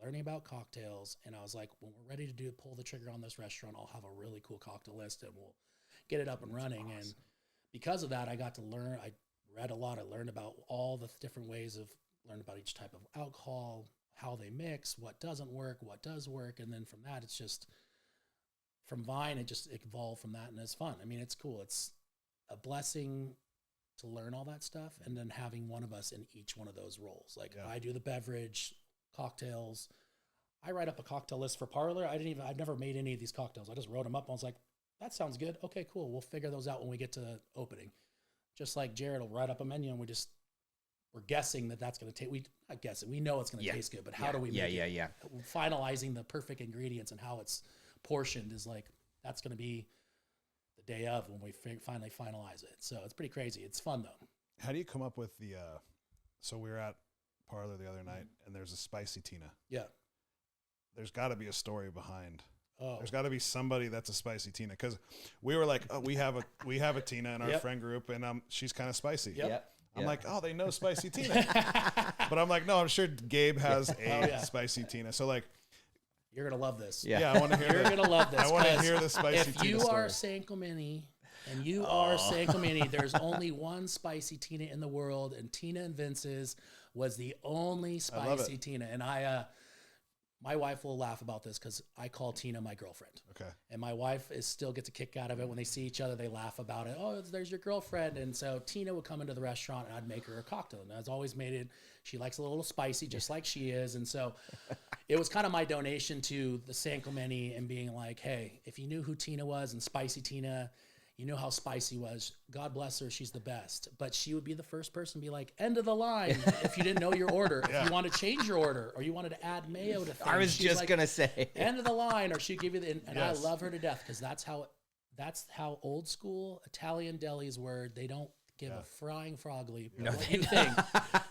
[SPEAKER 2] learning about cocktails. And I was like, when we're ready to pull the trigger on this restaurant, I'll have a really cool cocktail list and we'll get it up and running. Awesome. And because of that, I got to learn. I read a lot. I learned about all the different ways of learning about each type of alcohol, how they mix, what doesn't work, what does work. And then from that, it's just from Vine, it just evolved from that. And it's fun. I mean, it's cool. It's a blessing to learn all that stuff. And then having one of us in each one of those roles. Like I do the beverage, cocktails. I write up a cocktail list for Parlor. I've never made any of these cocktails. I just wrote them up. I was like, that sounds good. Okay, cool. We'll figure those out when we get to opening. Just like Jared will write up a menu and we're guessing that's going to take, not guessing, we know it's going to taste good, but how do we make it? Finalizing the perfect ingredients and how it's portioned is like, that's going to be the day of when we finally finalize it. So it's pretty crazy. It's fun though.
[SPEAKER 3] How do you come up with so we were at Parlor the other night and there's a spicy Tina. Yeah. There's got to be a story behind. Oh. There's got to be somebody that's a spicy Tina, because we were like, we have a Tina in our friend group, and she's kind of spicy. I'm like, oh, they know spicy Tina, but I'm like, no, I'm sure Gabe has a spicy Tina. So like,
[SPEAKER 2] you're gonna love this.
[SPEAKER 3] Yeah, I want to hear.
[SPEAKER 2] You're gonna love this.
[SPEAKER 3] I want to hear the spicy Tina.
[SPEAKER 2] If you are San Clemente and you are San Clemente, there's only one spicy Tina in the world, and Tina and Vince's was the only spicy Tina, and my wife will laugh about this because I call Tina my girlfriend. Okay. And my wife still gets a kick out of it when they see each other. They laugh about it. Oh, there's your girlfriend. And so Tina would come into the restaurant and I'd make her a cocktail. And I've always made it. She likes a little spicy, just like she is. And so it was kind of my donation to the San Clemente and being like, hey, if you knew who Tina was and spicy Tina, you know how spicy was. God bless her. She's the best. But she would be the first person to be like, end of the line. If you didn't know your order, if you want to change your order or you wanted to add mayo to things.
[SPEAKER 1] I was just going to say.
[SPEAKER 2] End of the line. Or she'd give you and I love her to death because that's how old school Italian delis were. They don't give a flying frog leap. No, what you think.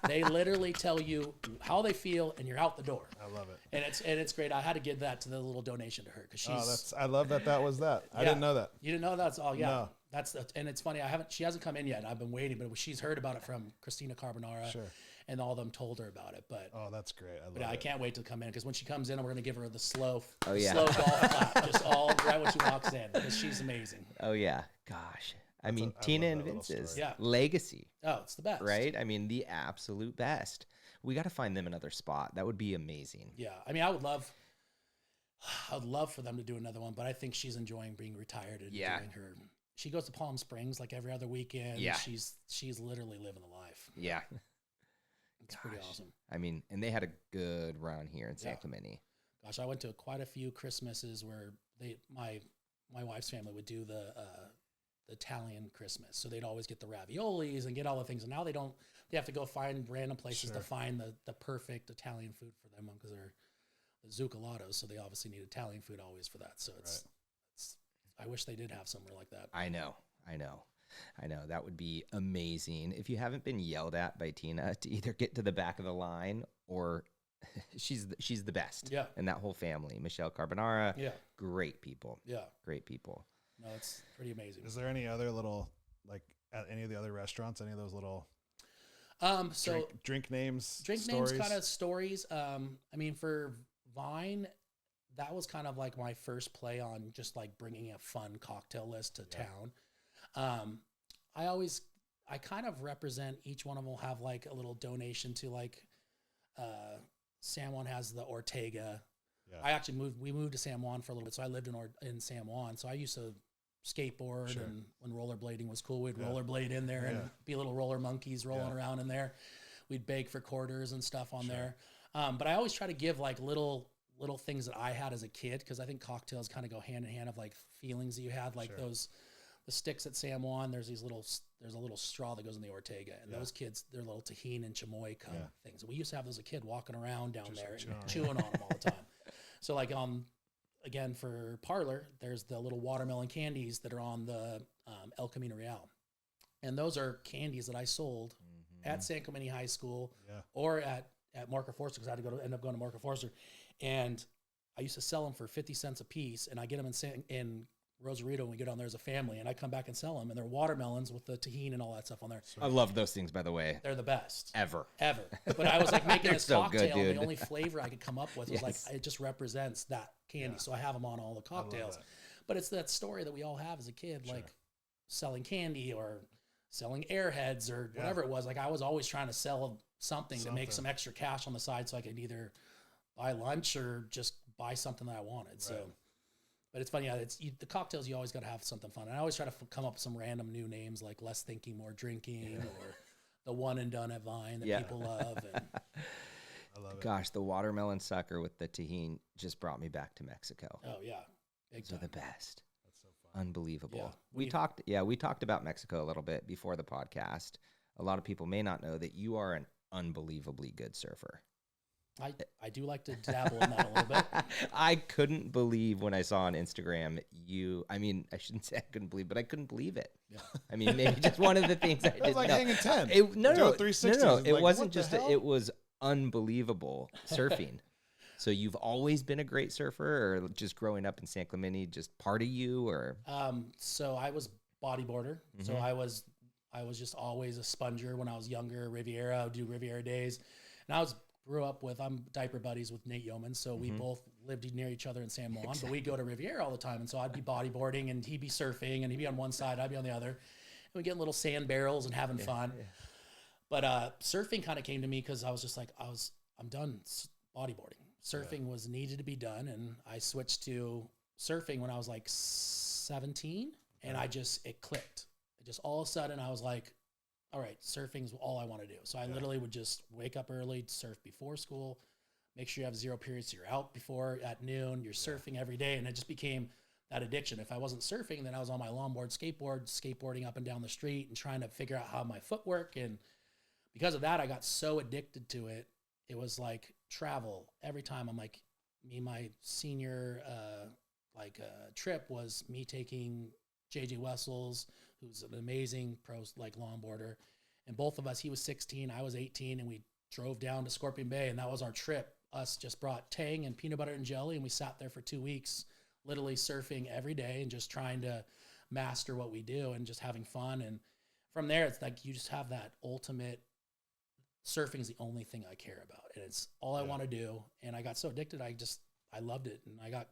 [SPEAKER 2] They literally tell you how they feel and you're out the door.
[SPEAKER 3] I love it.
[SPEAKER 2] And it's great. I had to give that to the little donation to her because she's.
[SPEAKER 3] I love that was that. I didn't know that.
[SPEAKER 2] You didn't know that's all. Yeah. No. And it's funny. she hasn't come in yet. I've been waiting, but she's heard about it from Christina Carbonara. Sure. And all of them told her about it. But
[SPEAKER 3] that's great.
[SPEAKER 2] I can't wait to come in because when she comes in, we're going to give her the slow golf clap, just all right when she walks in because she's amazing.
[SPEAKER 1] Oh yeah, gosh. I mean, Tina and Vince's legacy. Oh,
[SPEAKER 2] it's the best.
[SPEAKER 1] Right? I mean, the absolute best. We got to find them another spot. That would be amazing.
[SPEAKER 2] Yeah. I mean, I would love for them to do another one, but I think she's enjoying being retired and doing her. She goes to Palm Springs like every other weekend. Yeah. She's literally living the life.
[SPEAKER 1] Yeah.
[SPEAKER 2] It's pretty awesome.
[SPEAKER 1] I mean, and they had a good run here in San Clemente.
[SPEAKER 2] Gosh, I went to quite a few Christmases where my wife's family would do the Italian Christmas. So they'd always get the raviolis and get all the things. And now they have to go find random places to find the perfect Italian food for them because they're the zucchalatos. So they obviously need Italian food always for that. So it's I wish they did have somewhere like that.
[SPEAKER 1] I know. That would be amazing. If you haven't been yelled at by Tina to either get to the back of the line or she's the best. Yeah. And that whole family, Michelle Carbonara. Yeah. Great people. Yeah. Great people.
[SPEAKER 2] No, it's pretty amazing.
[SPEAKER 3] Is there any other little, like at any of the other restaurants, any of those little drink names?
[SPEAKER 2] Drink stories? Names kind of stories. I mean, for Vine, that was kind of like my first play on just like bringing a fun cocktail list to town. I kind of represent each one of them will have like a little donation to like San Juan has the Ortega. Yeah. I actually moved to San Juan for a little bit, so I lived in San Juan. So I used to skateboard, and when rollerblading was cool, we'd rollerblade in there and be little roller monkeys rolling around in there. We'd beg for quarters and stuff on there. But I always try to give like little things that I had as a kid because I think cocktails kind of go hand in hand of like feelings that you had, like the sticks at San Juan. There's a little straw that goes in the Ortega, and those kids, they're little Tajin and chamoy things. We used to have those as a kid walking around down there and chewing on them all the time. So like again for Parlor, there's the little watermelon candies that are on the El Camino Real, and those are candies that I sold at San Clemente High School or at Marker Forster because I had to end up going to Marker Forster, and I used to sell them for 50 cents a piece, and I get them in Rosarito, and we go down there as a family, and I come back and sell them, and they're watermelons with the tahini and all that stuff on there.
[SPEAKER 1] I love those things, by the way.
[SPEAKER 2] They're the best.
[SPEAKER 1] Ever.
[SPEAKER 2] But I was like making this
[SPEAKER 1] so
[SPEAKER 2] cocktail,
[SPEAKER 1] good,
[SPEAKER 2] and the only flavor I could come up with was like,
[SPEAKER 1] Yes.
[SPEAKER 2] it just represents that candy. So I have them on all the cocktails. But it's that story that we all have as a kid, like selling candy or selling Airheads or whatever it was. Like I was always trying to sell something to make some extra cash on the side so I could either buy lunch or just buy something that I wanted. So, but it's funny. Yeah, the cocktails, you always got to have something fun. And I always try to come up with some random new names like Less Thinking, More Drinking or the One and Done at Vine that people love. And
[SPEAKER 3] I love it.
[SPEAKER 1] Gosh, the watermelon sucker with the tahini just brought me back to Mexico.
[SPEAKER 2] oh yeah. Big
[SPEAKER 1] Those are
[SPEAKER 2] time.
[SPEAKER 1] the best.
[SPEAKER 3] That's so fun.
[SPEAKER 1] Unbelievable.
[SPEAKER 2] Yeah.
[SPEAKER 1] We talked about Mexico a little bit before the podcast. A lot of people may not know that you are an unbelievably good surfer.
[SPEAKER 2] I do like to dabble in that a little bit.
[SPEAKER 1] I couldn't believe when I saw on Instagram I shouldn't say I couldn't believe, but I couldn't believe it.
[SPEAKER 2] Yeah.
[SPEAKER 1] I mean, maybe just one of the things I
[SPEAKER 3] It was
[SPEAKER 1] didn't
[SPEAKER 3] like
[SPEAKER 1] know.
[SPEAKER 3] hanging 10.
[SPEAKER 1] No,
[SPEAKER 3] Doing 360s.
[SPEAKER 1] no.
[SPEAKER 3] It's
[SPEAKER 1] It
[SPEAKER 3] like,
[SPEAKER 1] wasn't
[SPEAKER 3] what the
[SPEAKER 1] just,
[SPEAKER 3] hell?
[SPEAKER 1] it was unbelievable surfing. So you've always been a great surfer, or just growing up in San Clemente, just part of you, or?
[SPEAKER 2] So I was bodyboarder. So I was just always a sponger when I was younger. Riviera, I would do Riviera days. And grew up with, I'm diaper buddies with Nate Yeoman. So we both lived near each other in San Juan, but we'd go to Riviera all the time. And so I'd be bodyboarding and he'd be surfing and he'd be on one side, I'd be on the other. And we'd get little sand barrels and having fun. Yeah. But surfing kind of came to me because I was just like, I'm done bodyboarding. Surfing was needed to be done. And I switched to surfing when I was like 17 and it clicked. It just all of a sudden I was like, all right, surfing's all I want to do. So I literally would just wake up early, surf before school, make sure you have 0 periods, so you're out before at noon, you're surfing every day. And it just became that addiction. If I wasn't surfing, then I was on my longboard, skateboarding up and down the street and trying to figure out how my footwork. And because of that, I got so addicted to it. It was like travel every time. I'm like, my senior trip was me taking JJ Wessels, who's an amazing pro longboarder, and both of us, he was 16, I was 18, and we drove down to Scorpion Bay, and that was our trip. Us just brought Tang and peanut butter and jelly, and we sat there for 2 weeks, literally surfing every day and just trying to master what we do and just having fun. And from there, it's like you just have that ultimate. Surfing is the only thing I care about, and it's all I want to do. And I got so addicted, I loved it, and I got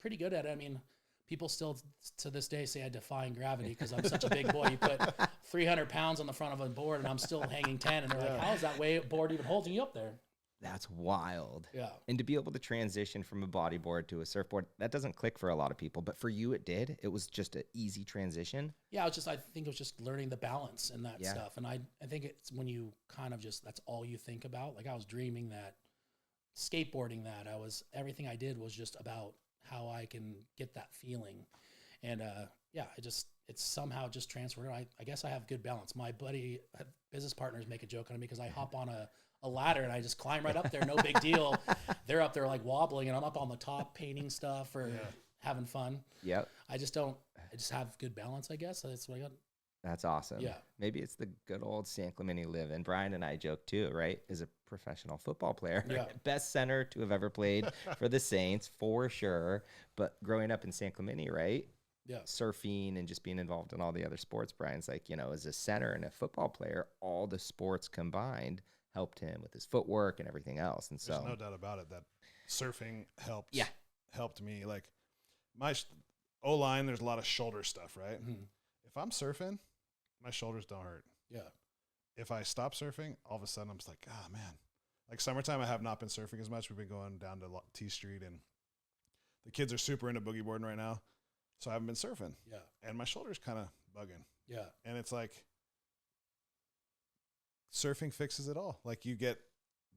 [SPEAKER 2] pretty good at it. I mean, people still to this day say I defy gravity because I'm such a big boy. You put 300 pounds on the front of a board, and I'm still hanging 10. And they're like, "How is that board even holding you up there?"
[SPEAKER 1] That's wild.
[SPEAKER 2] Yeah.
[SPEAKER 1] And to be able to transition from a bodyboard to a surfboard, that doesn't click for a lot of people, but for you it did. It was just an easy transition.
[SPEAKER 2] Yeah, I think it was just learning the balance and that stuff. And I think it's when you kind of just, that's all you think about. Like I was dreaming that, skateboarding that, everything I did was just about how I can get that feeling. And it's somehow just transferred. I guess I have good balance. My business partners make a joke on me because I hop on a ladder and I just climb right up there. No big deal. They're up there like wobbling and I'm up on the top painting stuff or having fun.
[SPEAKER 1] Yep.
[SPEAKER 2] I just have good balance, I guess. That's what I got.
[SPEAKER 1] That's awesome.
[SPEAKER 2] Yeah.
[SPEAKER 1] Maybe it's the good old San Clemente live. And Brian and I joke too, right? As a professional football player, best center to have ever played for the Saints for sure. But growing up in San Clemente, right?
[SPEAKER 2] Yeah.
[SPEAKER 1] Surfing and just being involved in all the other sports. Brian's like, as a center and a football player, all the sports combined helped him with his footwork and everything else. And
[SPEAKER 3] There's
[SPEAKER 1] so
[SPEAKER 3] no doubt about it that surfing helped me. Like my O-line, there's a lot of shoulder stuff, right?
[SPEAKER 2] Mm-hmm.
[SPEAKER 3] If I'm surfing, my shoulders don't hurt.
[SPEAKER 2] Yeah.
[SPEAKER 3] If I stop surfing, all of a sudden I'm just like, oh man. Like summertime, I have not been surfing as much. We've been going down to T Street and the kids are super into boogie boarding right now. So I haven't been surfing.
[SPEAKER 2] Yeah.
[SPEAKER 3] And my shoulder's kind of bugging.
[SPEAKER 2] Yeah.
[SPEAKER 3] And it's like surfing fixes it all. Like you get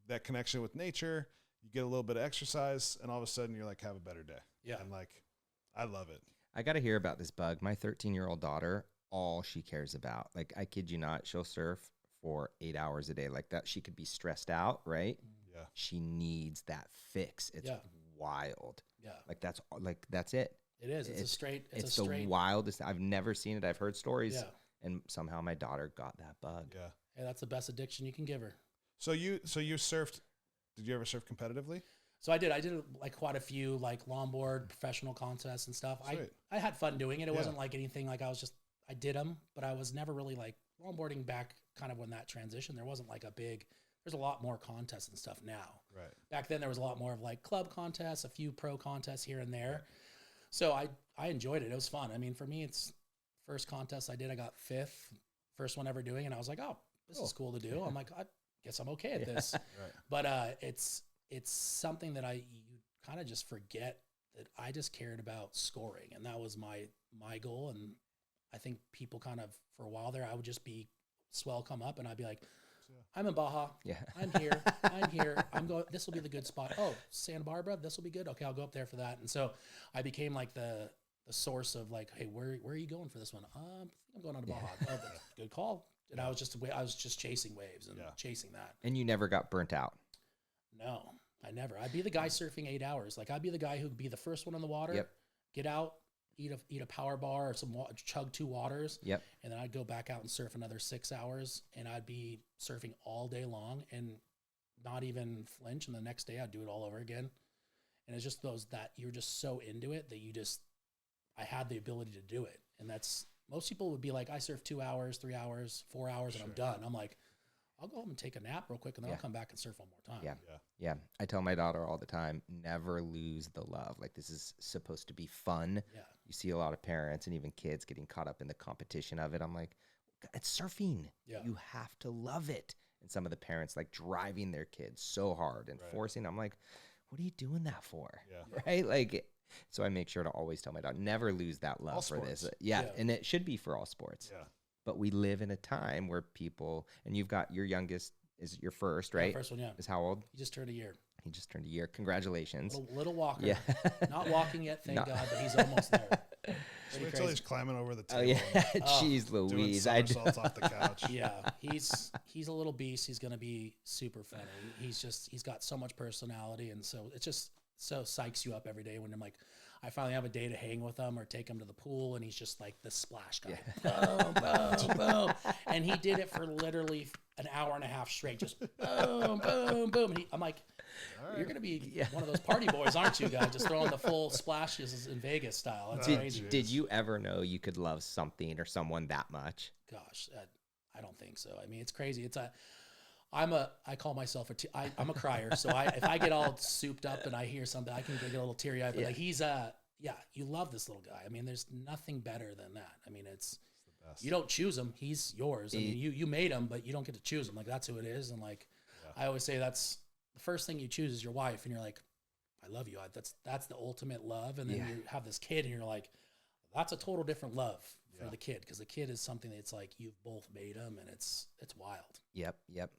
[SPEAKER 3] that connection with nature, you get a little bit of exercise, and all of a sudden you're like, have a better day.
[SPEAKER 2] Yeah.
[SPEAKER 3] And like, I love it.
[SPEAKER 1] I got to hear about this bug. My 13-year-old daughter, all she cares about, like, I kid you not, she'll surf for 8 hours a day like that. She could be stressed out, right?
[SPEAKER 3] Yeah.
[SPEAKER 1] She needs that fix. It's wild.
[SPEAKER 2] Yeah.
[SPEAKER 1] That's it.
[SPEAKER 2] It is. It's
[SPEAKER 1] the wildest. I've never seen it. I've heard stories.
[SPEAKER 2] Yeah.
[SPEAKER 1] And somehow my daughter got that bug.
[SPEAKER 3] Yeah.
[SPEAKER 2] Yeah, that's the best addiction you can give her.
[SPEAKER 3] So you surfed. Did you ever surf competitively?
[SPEAKER 2] So I did like quite a few like longboard professional contests and stuff.
[SPEAKER 3] Sweet.
[SPEAKER 2] I had fun doing it. It
[SPEAKER 3] Yeah.
[SPEAKER 2] wasn't like anything like I did them, but I was never really like longboarding back kind of when that transition. There wasn't like there's a lot more contests and stuff now.
[SPEAKER 3] Right.
[SPEAKER 2] Back then there was a lot more of like club contests, a few pro contests here and there. So I enjoyed it. It was fun. I mean, for me, it's first contest I did, I got 5th, first one ever doing. And I was like, oh, this is cool to do. I'm like, I guess I'm okay at this.
[SPEAKER 3] Right.
[SPEAKER 2] But it's something that you kind of just forget that I just cared about scoring. And that was my goal. And I think people kind of, for a while there, I would just be swell come up and I'd be like, I'm in Baja.
[SPEAKER 1] Yeah.
[SPEAKER 2] I'm here. I'm going, this will be the good spot. Oh, Santa Barbara, this will be good. Okay, I'll go up there for that. And so I became like the source of like, hey, where are you going for this one? I think I'm going on to Baja. Oh, that's a good call. And I was just chasing waves and chasing that.
[SPEAKER 1] And you never got burnt out.
[SPEAKER 2] No, I never. I'd be the guy surfing 8 hours. Like I'd be the guy who'd be the first one in the water, get out, eat a power bar or chug 2 waters.
[SPEAKER 1] Yep.
[SPEAKER 2] And then I'd go back out and surf another 6 hours and I'd be surfing all day long and not even flinch. And the next day I'd do it all over again. And it's just that you're just so into it that I had the ability to do it. And most people would be like, I surf 2 hours, 3 hours, 4 hours, and I'm done. I'm like, I'll go home and take a nap real quick and then I'll come back and surf one more time.
[SPEAKER 1] Yeah. I tell my daughter all the time, never lose the love. Like this is supposed to be fun.
[SPEAKER 2] Yeah.
[SPEAKER 1] You see a lot of parents and even kids getting caught up in the competition of it. I'm like, it's surfing.
[SPEAKER 2] Yeah.
[SPEAKER 1] You have to love it. And some of the parents like driving their kids so hard and forcing. I'm like, what are you doing that for?
[SPEAKER 3] Yeah.
[SPEAKER 1] Right? Like, so I make sure to always tell my daughter, never lose that love
[SPEAKER 3] All
[SPEAKER 1] for
[SPEAKER 3] sports.
[SPEAKER 1] this. Yeah. And it should be for all sports.
[SPEAKER 3] Yeah.
[SPEAKER 1] But we live in a time where people, and you've got your youngest is your first, right?
[SPEAKER 2] First one, yeah.
[SPEAKER 1] Is how old?
[SPEAKER 2] He just turned a year.
[SPEAKER 1] He just turned a year. Congratulations.
[SPEAKER 2] Little walker.
[SPEAKER 1] Yeah.
[SPEAKER 2] Not walking yet, thank God, but he's almost there.
[SPEAKER 3] Wait till he's climbing over the
[SPEAKER 1] Oh
[SPEAKER 3] table.
[SPEAKER 1] yeah, jeez
[SPEAKER 3] Doing
[SPEAKER 1] Louise.
[SPEAKER 3] somersaults off the couch.
[SPEAKER 2] Yeah, he's a little beast. He's gonna be super funny. He's got so much personality, and so it just so psychs you up every day when I'm like, I finally have a day to hang with him or take him to the pool, and he's just like the splash guy. Boom, boom, boom. And he did it for literally an hour and a half straight, just boom, boom, boom. And I'm like, you're going to be one of those party boys, aren't you, guys? Just throwing the full splashes in Vegas style. That's crazy.
[SPEAKER 1] Did you ever know you could love something or someone that much?
[SPEAKER 2] Gosh, I don't think so. I mean, it's crazy. I call myself I'm a crier. So if I get all souped up and I hear something, I can get a little teary eyed. But like you love this little guy. I mean, there's nothing better than that. I mean, it's
[SPEAKER 3] the best.
[SPEAKER 2] You don't choose him; he's yours. I mean, you made him, but you don't get to choose him. Like that's who it is. And like I always say, that's the first thing you choose is your wife, and you're like, I love you. That's the ultimate love. And then you have this kid, and you're like, that's a total different love for the kid, because the kid is something that's like you've both made him, and it's wild.
[SPEAKER 1] Yep.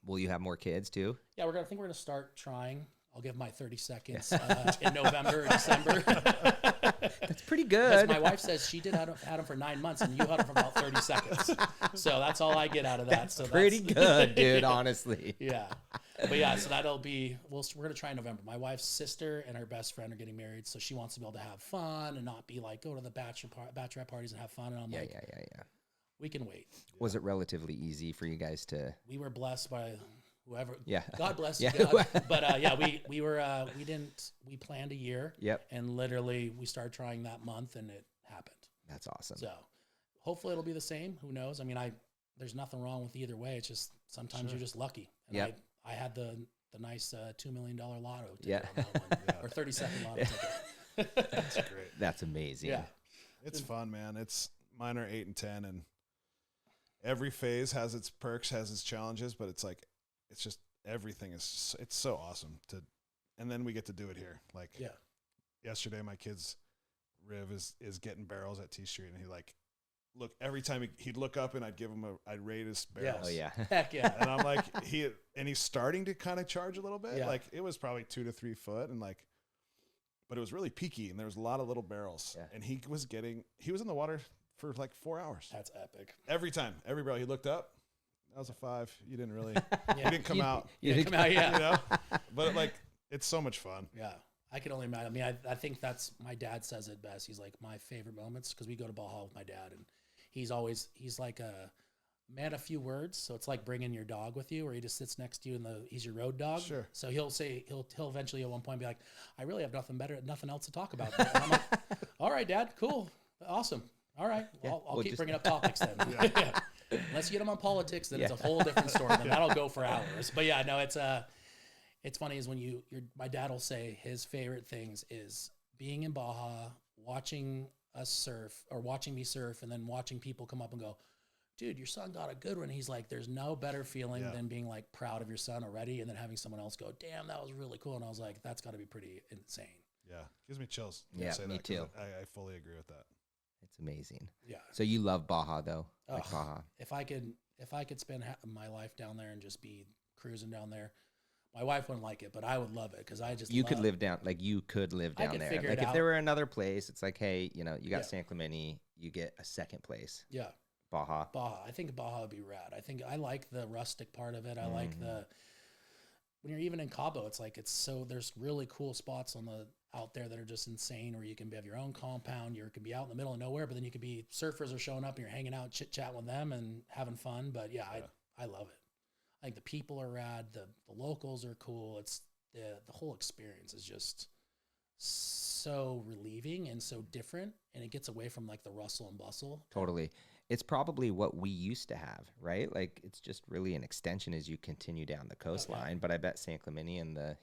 [SPEAKER 1] Will you have more kids too?
[SPEAKER 2] Yeah, I think we're gonna start trying. I'll give my 30 seconds in November or December.
[SPEAKER 1] That's pretty good.
[SPEAKER 2] My wife says she had him for 9 months, and you had him for about 30 seconds. So that's all I get out of that.
[SPEAKER 1] That's pretty good, dude. Honestly.
[SPEAKER 2] Yeah, but yeah, so that'll be. We're gonna try in November. My wife's sister and her best friend are getting married, so she wants to be able to have fun and not be like go to the bachelorette parties and have fun. And I'm like,
[SPEAKER 1] yeah.
[SPEAKER 2] We can wait.
[SPEAKER 1] Was it relatively easy for you guys to?
[SPEAKER 2] We were blessed by whoever.
[SPEAKER 1] Yeah.
[SPEAKER 2] God bless you, God. But we planned a year.
[SPEAKER 1] Yep.
[SPEAKER 2] And literally we started trying that month, and it happened.
[SPEAKER 1] That's awesome.
[SPEAKER 2] So hopefully it'll be the same. Who knows? I mean, there's nothing wrong with either way. It's just sometimes you're just lucky. And I had the nice $2 million lotto ticket on that one, or 30-second lotto ticket.
[SPEAKER 3] That's great.
[SPEAKER 1] That's amazing.
[SPEAKER 2] Yeah.
[SPEAKER 3] It's fun, man. Mine are 8 and 10, and every phase has its perks, has its challenges, but it's just everything it's so awesome and then we get to do it here. Like yesterday, my kid's Riv is getting barrels at T Street, and he look every time he'd look up, and I'd rate his barrels.
[SPEAKER 1] Oh yeah.
[SPEAKER 2] Heck yeah.
[SPEAKER 3] And I'm like, he's starting to kind of charge a little bit. Like it was probably 2 to 3 foot, and but it was really peaky, and there was a lot of little barrels, and he was in the water for like 4 hours.
[SPEAKER 2] That's epic.
[SPEAKER 3] Every barrel he looked up, that was a 5. You didn't really, you didn't come out.
[SPEAKER 2] You didn't come out, yeah.
[SPEAKER 3] You know? But it's so much fun.
[SPEAKER 2] Yeah. I can only imagine. I mean, I think that's, my dad says it best. He's like, my favorite moments, because we go to Baja with my dad, and he's like met a few words. So it's like bringing your dog with you, where he just sits next to you and he's your road dog.
[SPEAKER 3] Sure.
[SPEAKER 2] So he'll eventually at one point be like, I really have nothing else to talk about. And I'm like, all right, Dad, cool. Awesome. All right.
[SPEAKER 1] Yeah,
[SPEAKER 2] I'll
[SPEAKER 1] we'll
[SPEAKER 2] keep
[SPEAKER 1] just-
[SPEAKER 2] bringing up topics then. Yeah. Unless you get them on politics, then it's a whole different story. Then that'll go for hours. But yeah, no, it's funny is when my dad will say his favorite things is being in Baja, watching us surf or watching me surf, and then watching people come up and go, dude, your son got a good one. He's like, there's no better feeling than being like proud of your son already. And then having someone else go, damn, that was really cool. And I was like, that's gotta be pretty insane.
[SPEAKER 3] Yeah. Gives me chills. when you
[SPEAKER 1] Yeah,
[SPEAKER 3] say
[SPEAKER 1] me
[SPEAKER 3] that, 'cause
[SPEAKER 1] too.
[SPEAKER 3] I fully agree with that.
[SPEAKER 1] It's amazing.
[SPEAKER 2] Yeah.
[SPEAKER 1] So you love Baja though, like
[SPEAKER 2] Ugh.
[SPEAKER 1] Baja.
[SPEAKER 2] If I could spend my life down there and just be cruising down there, my wife wouldn't like it, but I would love it because I just
[SPEAKER 1] You could live down down there.
[SPEAKER 2] figure
[SPEAKER 1] Like
[SPEAKER 2] it
[SPEAKER 1] if
[SPEAKER 2] out.
[SPEAKER 1] there were another place, it's like, hey, you got
[SPEAKER 2] Yeah.
[SPEAKER 1] San Clemente, you get a second place,
[SPEAKER 2] Yeah,
[SPEAKER 1] Baja.
[SPEAKER 2] Baja. I think Baja would be rad. I like the rustic part of it. I like when you're even in Cabo, it's like there's really cool spots out there that are just insane, where you can have your own compound. You can be out in the middle of nowhere, but then you could be surfers are showing up and you're hanging out, chit chat with them and having fun. But yeah, I love it. I think the people are rad. The locals are cool. It's the whole experience is just so relieving and so different, and it gets away from like the rustle and bustle.
[SPEAKER 1] Totally. It's probably what we used to have, right? Like it's just really an extension as you continue down the coastline. But I bet San Clemente in the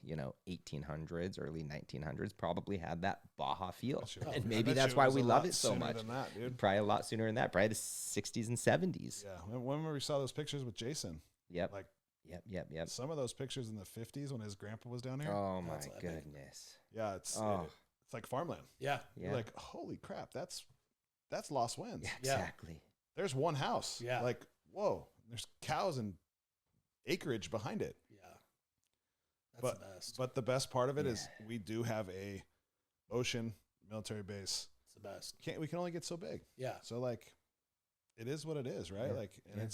[SPEAKER 1] 1800s, early 1900s probably had that Baja feel,
[SPEAKER 3] Sure.
[SPEAKER 1] and
[SPEAKER 3] I
[SPEAKER 1] maybe
[SPEAKER 3] bet
[SPEAKER 1] that's
[SPEAKER 3] you
[SPEAKER 1] why
[SPEAKER 3] was
[SPEAKER 1] we
[SPEAKER 3] a
[SPEAKER 1] love
[SPEAKER 3] lot
[SPEAKER 1] it so
[SPEAKER 3] sooner
[SPEAKER 1] much.
[SPEAKER 3] than that, dude.
[SPEAKER 1] Probably a lot sooner than that. Probably the 60s and 70s.
[SPEAKER 3] Yeah. When we saw those pictures with Jason,
[SPEAKER 1] Yep.
[SPEAKER 3] like
[SPEAKER 1] Yep.
[SPEAKER 3] some of those pictures in the 50s when his grandpa was down here.
[SPEAKER 1] Oh my
[SPEAKER 2] That's epic.
[SPEAKER 1] goodness.
[SPEAKER 3] Yeah, it's
[SPEAKER 1] Oh.
[SPEAKER 3] it's like farmland.
[SPEAKER 2] Yeah,
[SPEAKER 1] Yeah.
[SPEAKER 3] You're like, holy crap, that's Lost Winds.
[SPEAKER 1] Yeah,
[SPEAKER 2] Yeah.
[SPEAKER 1] exactly.
[SPEAKER 3] There's one house.
[SPEAKER 2] Yeah.
[SPEAKER 3] Like, whoa, there's cows and acreage behind it.
[SPEAKER 2] yeah. That's the best.
[SPEAKER 3] But the best part of it is we do have a ocean military base.
[SPEAKER 2] It's the best.
[SPEAKER 3] We can only get so big.
[SPEAKER 2] Yeah.
[SPEAKER 3] So like, it is what it is, right?
[SPEAKER 1] Yeah.
[SPEAKER 3] Like, and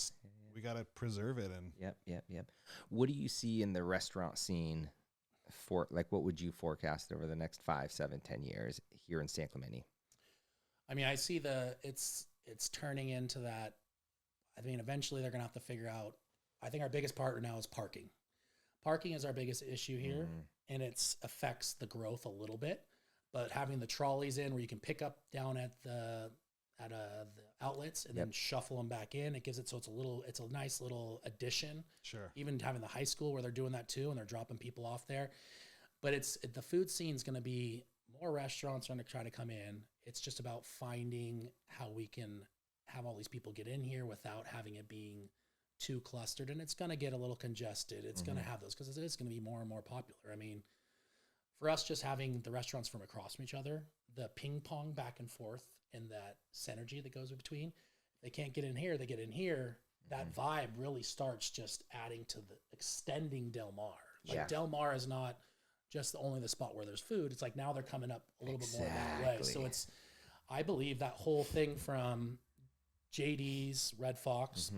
[SPEAKER 3] we got to preserve it. And
[SPEAKER 1] Yep. What do you see in the restaurant scene for, like, what would you forecast over the next 5, 7, 10 years here in San Clemente?
[SPEAKER 2] I mean, I see it's turning into that. I mean, eventually they're going to have to figure out. I think our biggest part right now is parking. Parking is our biggest issue here, and it affects the growth a little bit. But having the trolleys in where you can pick up down at the outlets and then shuffle them back in, it gives it so it's a nice little addition.
[SPEAKER 3] sure.
[SPEAKER 2] Even having the high school where they're doing that too, and they're dropping people off there. But the food scene is going to be more restaurants are going to try to come in. It's just about finding how we can have all these people get in here without having it being too clustered. And it's going to get a little congested. It's going to have those because it is going to be more and more popular. I mean, for us, just having the restaurants from across from each other, the ping pong back and forth and that synergy that goes between, if they can't get in here, they get in here. That vibe really starts just adding to the extending Del Mar. Like Del Mar is not just only the spot where there's food. It's like now they're coming up a little bit more that way. So I believe that whole thing from JD's, Red Fox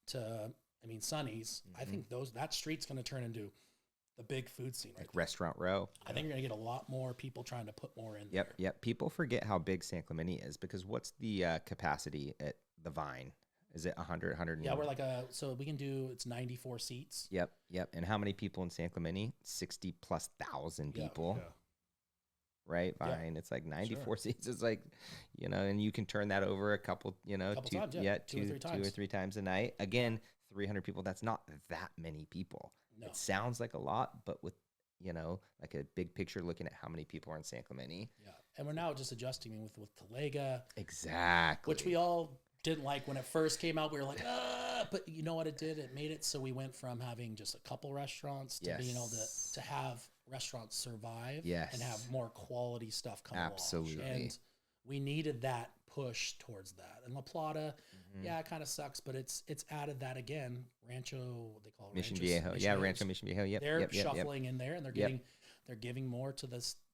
[SPEAKER 2] to, Sonny's, I think that street's going to turn into the big food scene.
[SPEAKER 1] Like Restaurant Row.
[SPEAKER 2] I think you're going to get a lot more people trying to put more in there.
[SPEAKER 1] Yep. People forget how big San Clemente is because what's the capacity at the Vine? Is it 100, 100?
[SPEAKER 2] Yeah, we're like so we can do, it's 94 seats.
[SPEAKER 1] Yep. And how many people in San Clemente? 60,000+ people.
[SPEAKER 3] Yeah.
[SPEAKER 1] Right?
[SPEAKER 2] Yeah.
[SPEAKER 1] Vine. It's like 94 seats. It's like, and you can turn that over a couple, two or three times a night. Again, 300 people. That's not that many people.
[SPEAKER 2] No.
[SPEAKER 1] It sounds like a lot, but with, like a big picture looking at how many people are in San Clemente.
[SPEAKER 2] Yeah. And we're now just adjusting with Talega.
[SPEAKER 1] Exactly.
[SPEAKER 2] Which we all didn't like when it first came out. We were like, but you know what it did? It made it so we went from having just a couple restaurants to being able to have restaurants survive and have more quality stuff come
[SPEAKER 1] Absolutely.
[SPEAKER 2] along. And we needed that push towards that. And La Plata, it kind of sucks, but it's added that again. Rancho, what they call it,
[SPEAKER 1] Mission Viejo. Rancho Mission Viejo. Yep.
[SPEAKER 2] They're shuffling in there, and they're giving more to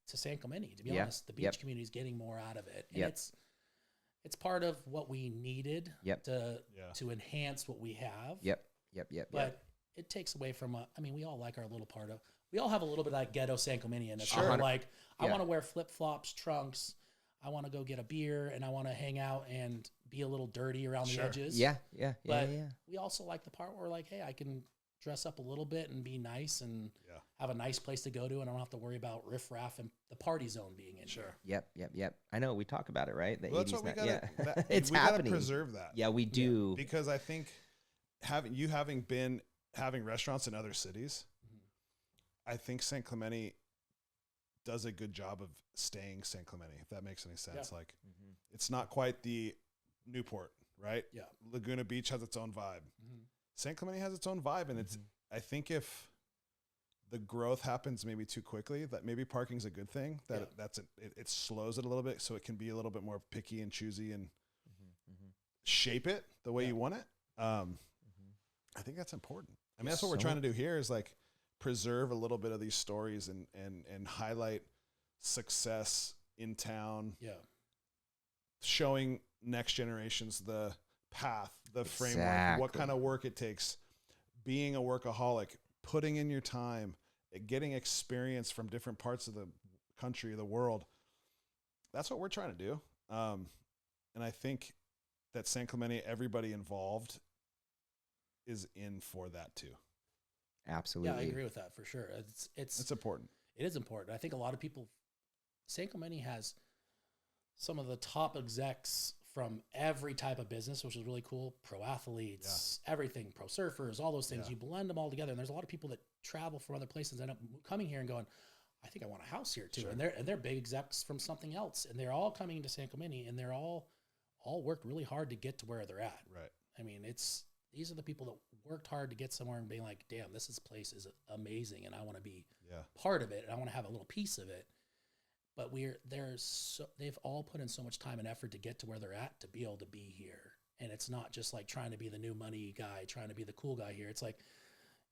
[SPEAKER 2] San Clemente. To be honest, the beach community is getting more out of it, and it's part of what we needed to enhance what we have.
[SPEAKER 1] Yep.
[SPEAKER 2] But it takes away from we all like our little part of. We all have a little bit of that ghetto San Clemente in us.
[SPEAKER 1] Sure.
[SPEAKER 2] I want to wear flip flops, trunks. I want to go get a beer and I want to hang out and be a little dirty around the
[SPEAKER 3] Sure.
[SPEAKER 2] edges.
[SPEAKER 1] Yeah.
[SPEAKER 2] But we also like the part where, like, hey, I can dress up a little bit and be nice and have a nice place to go to, and I don't have to worry about riffraff and the party zone being in here.
[SPEAKER 1] Yep. I know we talk about it, right? The
[SPEAKER 3] Well, that's
[SPEAKER 1] 80s.
[SPEAKER 3] what we gotta,
[SPEAKER 1] It's
[SPEAKER 3] we
[SPEAKER 1] happening.
[SPEAKER 3] gotta preserve that.
[SPEAKER 1] Yeah, we do.
[SPEAKER 3] Because I think having restaurants in other cities, I think San Clemente does a good job of staying San Clemente, if that makes any sense. Like, it's not quite the Newport, right?
[SPEAKER 2] Yeah.
[SPEAKER 3] Laguna Beach has its own vibe. San Clemente has its own vibe, and I think if the growth happens maybe too quickly, that maybe parking's a good thing. That it slows it a little bit, so it can be a little bit more picky and choosy and shape it the way you want it. I think that's important. I mean, that's what we're trying to do here, is like preserve a little bit of these stories and highlight success in town. Yeah. Showing next generations the path, the framework, what kind of work it takes, being a workaholic, putting in your time, getting experience from different parts of the country, the world. That's what we're trying to do. And I think that San Clemente, everybody involved is in for that too.
[SPEAKER 1] Absolutely.
[SPEAKER 2] Yeah, I agree with that for sure. It's
[SPEAKER 3] important.
[SPEAKER 2] It is important. I think a lot of people, San Clemente has some of the top execs from every type of business, which is really cool. Pro athletes, everything, pro surfers, all those things. You blend them all together. And there's a lot of people that travel from other places and end up coming here and going, I think I want a house here too. Sure. And they're big execs from something else. And they're all coming to San Clemente, and they're all worked really hard to get to where they're at.
[SPEAKER 3] Right.
[SPEAKER 2] I mean, these are the people that worked hard to get somewhere and being like, damn, this place is amazing, and I want to be part of it, and I want to have a little piece of it. But they've all put in so much time and effort to get to where they're at, to be able to be here. And it's not just like trying to be the new money guy, trying to be the cool guy here. It's like,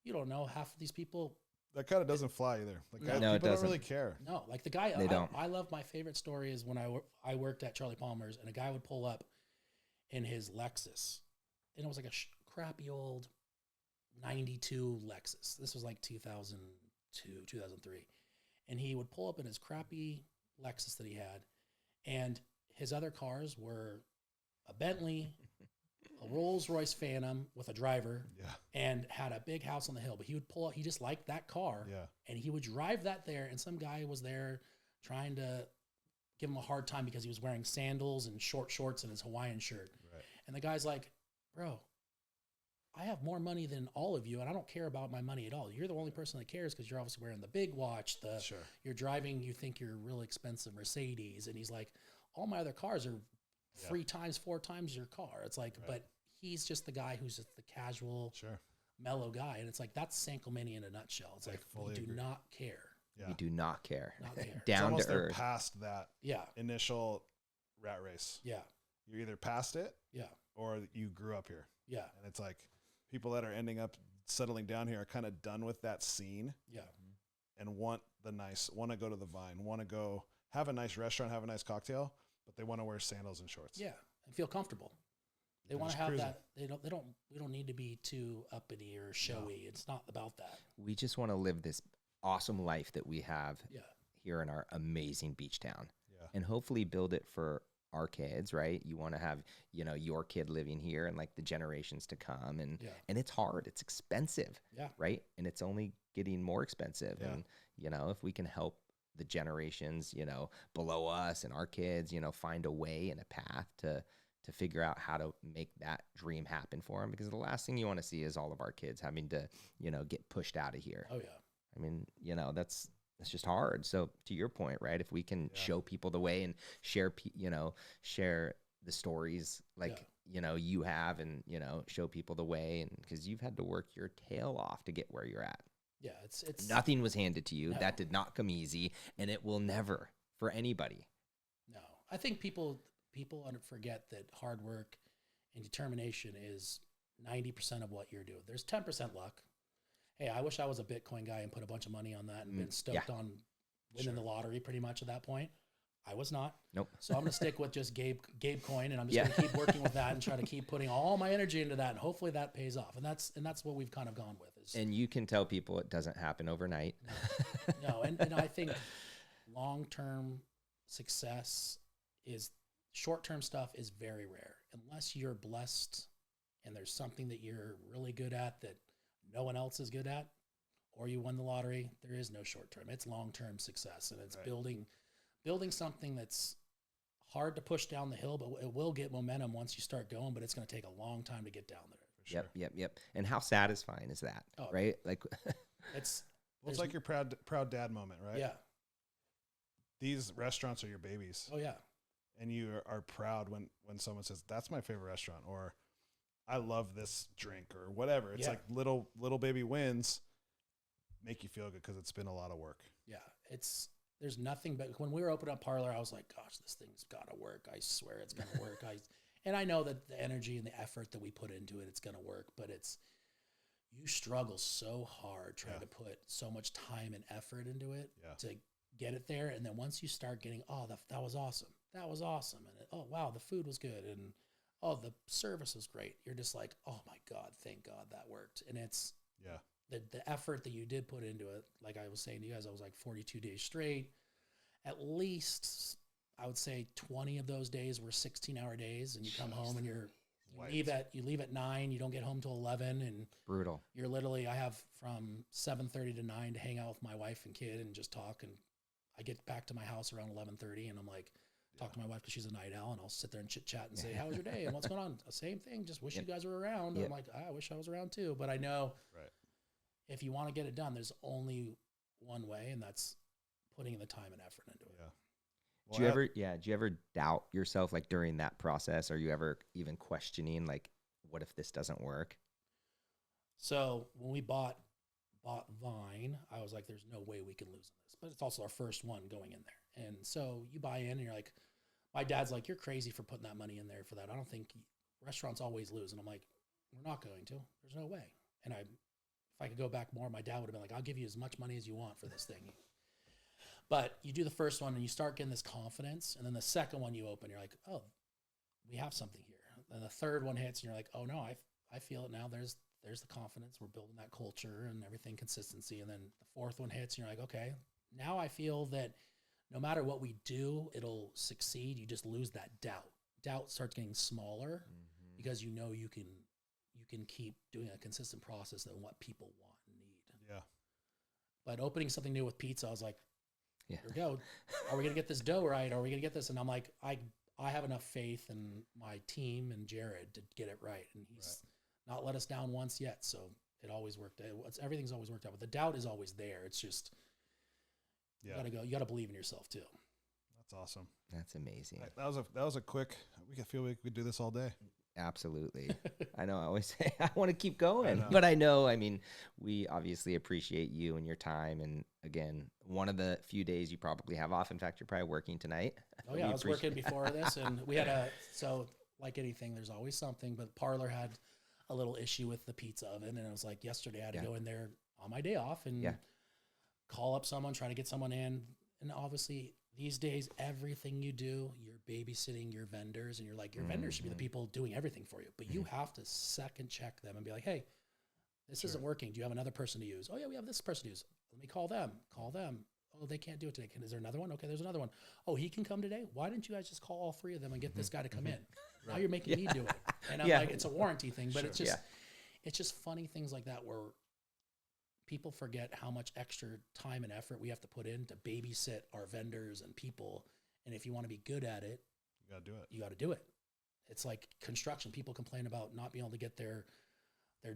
[SPEAKER 2] you don't know, half of these people.
[SPEAKER 3] That kind of doesn't fly either. Like,
[SPEAKER 1] no,
[SPEAKER 3] people don't really care.
[SPEAKER 2] No, like the guy,
[SPEAKER 1] they don't.
[SPEAKER 2] I love, my favorite story is when I worked at Charlie Palmer's, and a guy would pull up in his Lexus, and it was like a crappy old 92 Lexus. This was like 2002, 2003. And he would pull up in his crappy Lexus that he had, and his other cars were a Bentley, a Rolls-Royce Phantom with a driver, and had a big house on the hill. But he would pull up, he just liked that car, and he would drive that there, and some guy was there trying to give him a hard time because he was wearing sandals and short shorts and his Hawaiian shirt. Right. And the guy's like, bro, I have more money than all of you, and I don't care about my money at all. You're the only person that cares because you're obviously wearing the big watch. You're driving, you think you're a really expensive Mercedes. And he's like, all my other cars are 4 times your car. It's like, but he's just the guy who's just the casual, mellow guy. And it's like, that's San Clemente in a nutshell. It's like, we do not care.
[SPEAKER 1] We do not care.
[SPEAKER 2] Not care.
[SPEAKER 1] Down
[SPEAKER 3] it's
[SPEAKER 1] to earth.
[SPEAKER 3] Past that initial rat race. Yeah. You're either past it or you grew up here. Yeah. And it's like, people that are ending up settling down here are kind of done with that scene. Yeah. And want to go to the Vine, want to go have a nice restaurant, have a nice cocktail, but they want to wear sandals and shorts.
[SPEAKER 2] Yeah. And feel comfortable. They want to have cruising. That. We don't need to be too uppity or showy. No. It's not about that.
[SPEAKER 1] We just want to live this awesome life that we have here in our amazing beach town. Yeah. And hopefully build it for our kids, right? You want to have, your kid living here and like the generations to come. And it's hard. It's expensive, right? And it's only getting more expensive. Yeah. And, if we can help the generations, below us and our kids, find a way and a path to figure out how to make that dream happen for them. Because the last thing you want to see is all of our kids having to, get pushed out of here. Oh, yeah. I mean, that's just hard. So to your point, right? If we can show people the way and share the stories like, you have, and, show people the way, and because you've had to work your tail off to get where you're at.
[SPEAKER 2] Yeah. It's
[SPEAKER 1] nothing was handed to you. No. That did not come easy, and it will never for anybody.
[SPEAKER 2] No, I think people forget that hard work and determination is 90% of what you're doing. There's 10% luck. Hey, I wish I was a Bitcoin guy and put a bunch of money on that and been stoked on winning the lottery pretty much at that point. I was not. Nope. So I'm going to stick with just Gabe coin, and I'm just going to keep working with that and try to keep putting all my energy into that, and hopefully that pays off. And that's what we've kind of gone with.
[SPEAKER 1] And you can tell people it doesn't happen overnight.
[SPEAKER 2] No. And I think long-term success is, short-term stuff is very rare. unless you're blessed and there's something that you're really good at that no one else is good at, or you won the lottery, there is no short term. It's long term success, and it's building something that's hard to push down the hill, but it will get momentum once you start going. But it's going to take a long time to get down there.
[SPEAKER 3] For sure.
[SPEAKER 1] Yep. And how satisfying is that, right? Like,
[SPEAKER 2] it's
[SPEAKER 3] like your proud dad moment, right?
[SPEAKER 2] Yeah.
[SPEAKER 3] These restaurants are your babies.
[SPEAKER 2] Oh yeah.
[SPEAKER 3] And you are proud when someone says, "That's my favorite restaurant," or "I love this drink," or whatever. It's like little baby wins make you feel good because it's been a lot of work.
[SPEAKER 2] Yeah, there's nothing but when we were opening up Parlor, I was like, "Gosh, this thing's got to work. I swear it's gonna work." And I know that the energy and the effort that we put into it, it's gonna work. But you struggle so hard trying to put so much time and effort into it to get it there. And then once you start getting, that was awesome. That was awesome. And oh, wow, the food was good. And oh, the service was great. You're just like, oh my God, thank God that worked. And it's the effort that you did put into it. Like I was saying to you guys, I was like 42 days straight. At least I would say 20 of those days were 16-hour days, and you come home and you leave at 9, you don't get home till 11, and
[SPEAKER 1] brutal.
[SPEAKER 2] You're literally, I have from 7:30 to 9 to hang out with my wife and kid and just talk. And I get back to my house around 11:30, and I'm like, talk to my wife because she's a night owl, and I'll sit there and chit chat and say, "How was your day? And what's going on?" Same thing. Just wish you guys were around. I'm like, I wish I was around too. But I know if you want to get it done, there's only one way, and that's putting in the time and effort into it.
[SPEAKER 3] Yeah.
[SPEAKER 1] Well, do you ever doubt yourself, like during that process? Are you ever even questioning, like, what if this doesn't work?
[SPEAKER 2] So when we bought Vine, I was like, there's no way we can lose on this. But it's also our first one going in there. And so you buy in and you're like, my dad's like, you're crazy for putting that money in there for that. I don't think restaurants always lose. And I'm like, we're not going to. There's no way. And if I could go back more, my dad would have been like, I'll give you as much money as you want for this thing. But you do the first one and you start getting this confidence. And then the second one you open, you're like, oh, we have something here. And the third one hits and you're like, oh no, I feel it now. There's the confidence. We're building that culture and everything, consistency. And then the fourth one hits and you're like, okay, now I feel that no matter what we do, it'll succeed. You just lose that doubt. Doubt starts getting smaller because you know you can keep doing a consistent process than what people want and need.
[SPEAKER 3] Yeah.
[SPEAKER 2] But opening something new with pizza, I was like, here we go. Are we going to get this dough right? Are we going to get this? And I'm like, I have enough faith in my team and Jared to get it right. And he's not let us down once yet. So it always worked. Everything's always worked out. But the doubt is always there. It's just, you got to believe in yourself too.
[SPEAKER 3] That's awesome.
[SPEAKER 1] That's amazing.
[SPEAKER 3] That was a quick, we feel we could do this all day.
[SPEAKER 1] Absolutely. I know I always say I want to keep going, but I know, I mean, we obviously appreciate you and your time. And again, one of the few days you probably have off. In fact, you're probably working tonight.
[SPEAKER 2] Oh yeah, I was working before this, and we had so like anything, there's always something, but Parlor had a little issue with the pizza oven. And it was like yesterday I had to go in there on my day off and call up someone, try to get someone in. And obviously these days, everything you do, you're babysitting your vendors, and you're like, your vendors should be the people doing everything for you. But you have to second check them and be like, hey, this isn't working. Do you have another person to use? Oh yeah, we have this person to use. Let me call them. Oh, they can't do it today. Is there another one? Okay, there's another one. Oh, he can come today? Why didn't you guys just call all three of them and get this guy to come in? Now you're making me do it. And I'm like, it's a warranty thing, but it's just funny things like that where people forget how much extra time and effort we have to put in to babysit our vendors and people. And if you want to be good at it,
[SPEAKER 3] you got to do it.
[SPEAKER 2] You got to do it. It's like construction. People complain about not being able to get their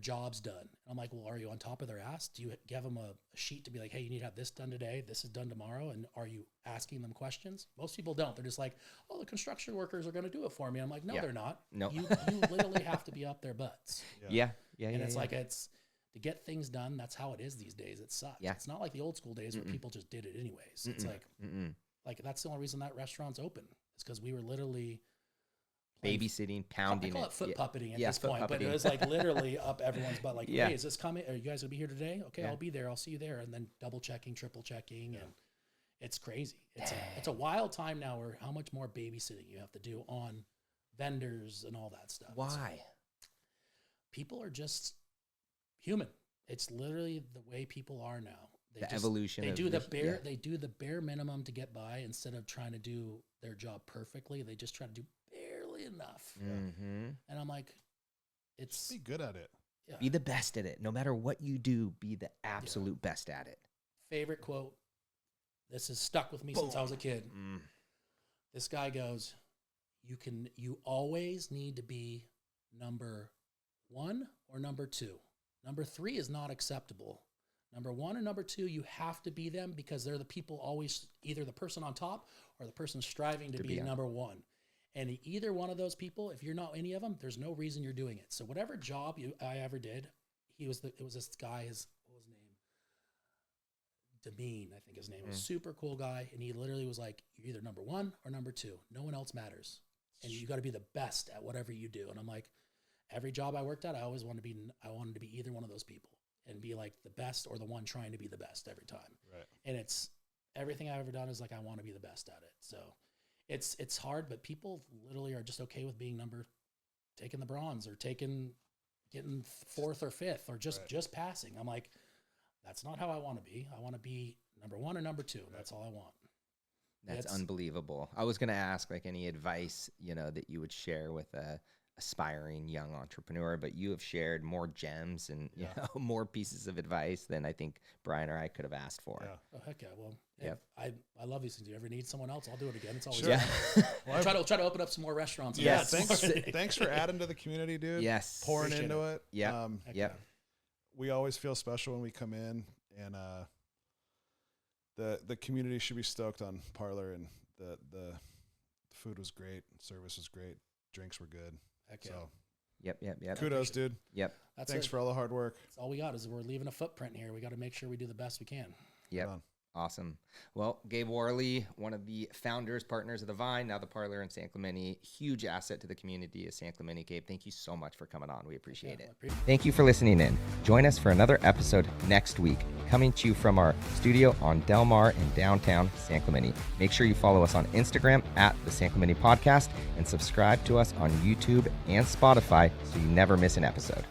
[SPEAKER 2] jobs done. And I'm like, well, are you on top of their ass? Do you give them a sheet to be like, hey, you need to have this done today, this is done tomorrow? And are you asking them questions? Most people don't. They're just like, oh, the construction workers are going to do it for me. I'm like, no, they're not.
[SPEAKER 1] No.
[SPEAKER 2] You literally have to be up their butts.
[SPEAKER 1] Yeah.
[SPEAKER 2] And it's like, it's to get things done. That's how it is these days. It sucks.
[SPEAKER 1] Yeah.
[SPEAKER 2] It's not like the old school days where people just did it anyways. It's like that's the only reason that restaurant's open. It's because we were literally
[SPEAKER 1] babysitting, pounding.
[SPEAKER 2] I call it foot puppeting at this point, but it was like literally up everyone's butt. Like, hey, is this coming? Are you guys gonna be here today? Okay, I'll be there. I'll see you there. And then double checking, triple checking, and it's crazy. It's a wild time now where how much more babysitting you have to do on vendors and all that stuff.
[SPEAKER 1] Why?
[SPEAKER 2] People are just human. It's literally the way people are now.
[SPEAKER 1] Evolution.
[SPEAKER 2] They do the bare minimum to get by instead of trying to do their job perfectly. They just try to do really enough.
[SPEAKER 1] Mm-hmm.
[SPEAKER 2] And I'm like, it's
[SPEAKER 3] Be good at it.
[SPEAKER 2] yeah.
[SPEAKER 1] Be the best at it. No matter what you do, be the absolute best at it.
[SPEAKER 2] Favorite quote. This has stuck with me since I was a kid.
[SPEAKER 1] Mm.
[SPEAKER 2] This guy goes, you always need to be number 1 or number 2. Number 3 is not acceptable. Number 1 and number 2, you have to be them because they're the people always, either the person on top or the person striving to be number 1. And either one of those people, if you're not any of them, there's no reason you're doing it. So whatever job I ever did, it was this guy, what was his name? Demean, I think his name was. Super cool guy. And he literally was like, you're either number 1 or number 2. No one else matters. And you got to be the best at whatever you do. And I'm like, every job I worked at, I wanted to be either one of those people and be like the best or the one trying to be the best every time.
[SPEAKER 3] Right.
[SPEAKER 2] And it's everything I've ever done is like, I want to be the best at it. So it's hard, but people literally are just okay with being taking the bronze or getting 4th or 5th or just passing. I'm like, that's not how I want to be. I want to be number 1 or number 2. Right. That's all I want.
[SPEAKER 1] That's unbelievable. I was going to ask like any advice, that you would share with a aspiring young entrepreneur, but you have shared more gems and more pieces of advice than I think Brian or I could have asked for.
[SPEAKER 3] Yeah.
[SPEAKER 2] Oh, heck yeah. Well, I love these things. If you ever need someone else, I'll do it again. It's always
[SPEAKER 3] Sure.
[SPEAKER 2] Well, try to open up some more restaurants.
[SPEAKER 3] Yeah. Thanks for adding to the community, dude.
[SPEAKER 1] Yes.
[SPEAKER 3] Pouring into it.
[SPEAKER 1] Yeah.
[SPEAKER 3] We always feel special when we come in, and the community should be stoked on Parlor, and the food was great, service was great, drinks were good.
[SPEAKER 2] Heck yeah.
[SPEAKER 3] So
[SPEAKER 1] Yep.
[SPEAKER 3] kudos, dude.
[SPEAKER 1] Yep.
[SPEAKER 3] Thanks for all the hard work.
[SPEAKER 2] That's all we got is we're leaving a footprint here. We got to make sure we do the best we can.
[SPEAKER 1] Yep. Awesome. Well, Gabe Whorley, one of the founders, partners of the Vine, now the Parlor in San Clemente, huge asset to the community of San Clemente. Gabe, thank you so much for coming on. We appreciate it. Thank you for listening in. Join us for another episode next week, coming to you from our studio on Del Mar in downtown San Clemente. Make sure you follow us on Instagram at the San Clemente Podcast and subscribe to us on YouTube and Spotify so you never miss an episode.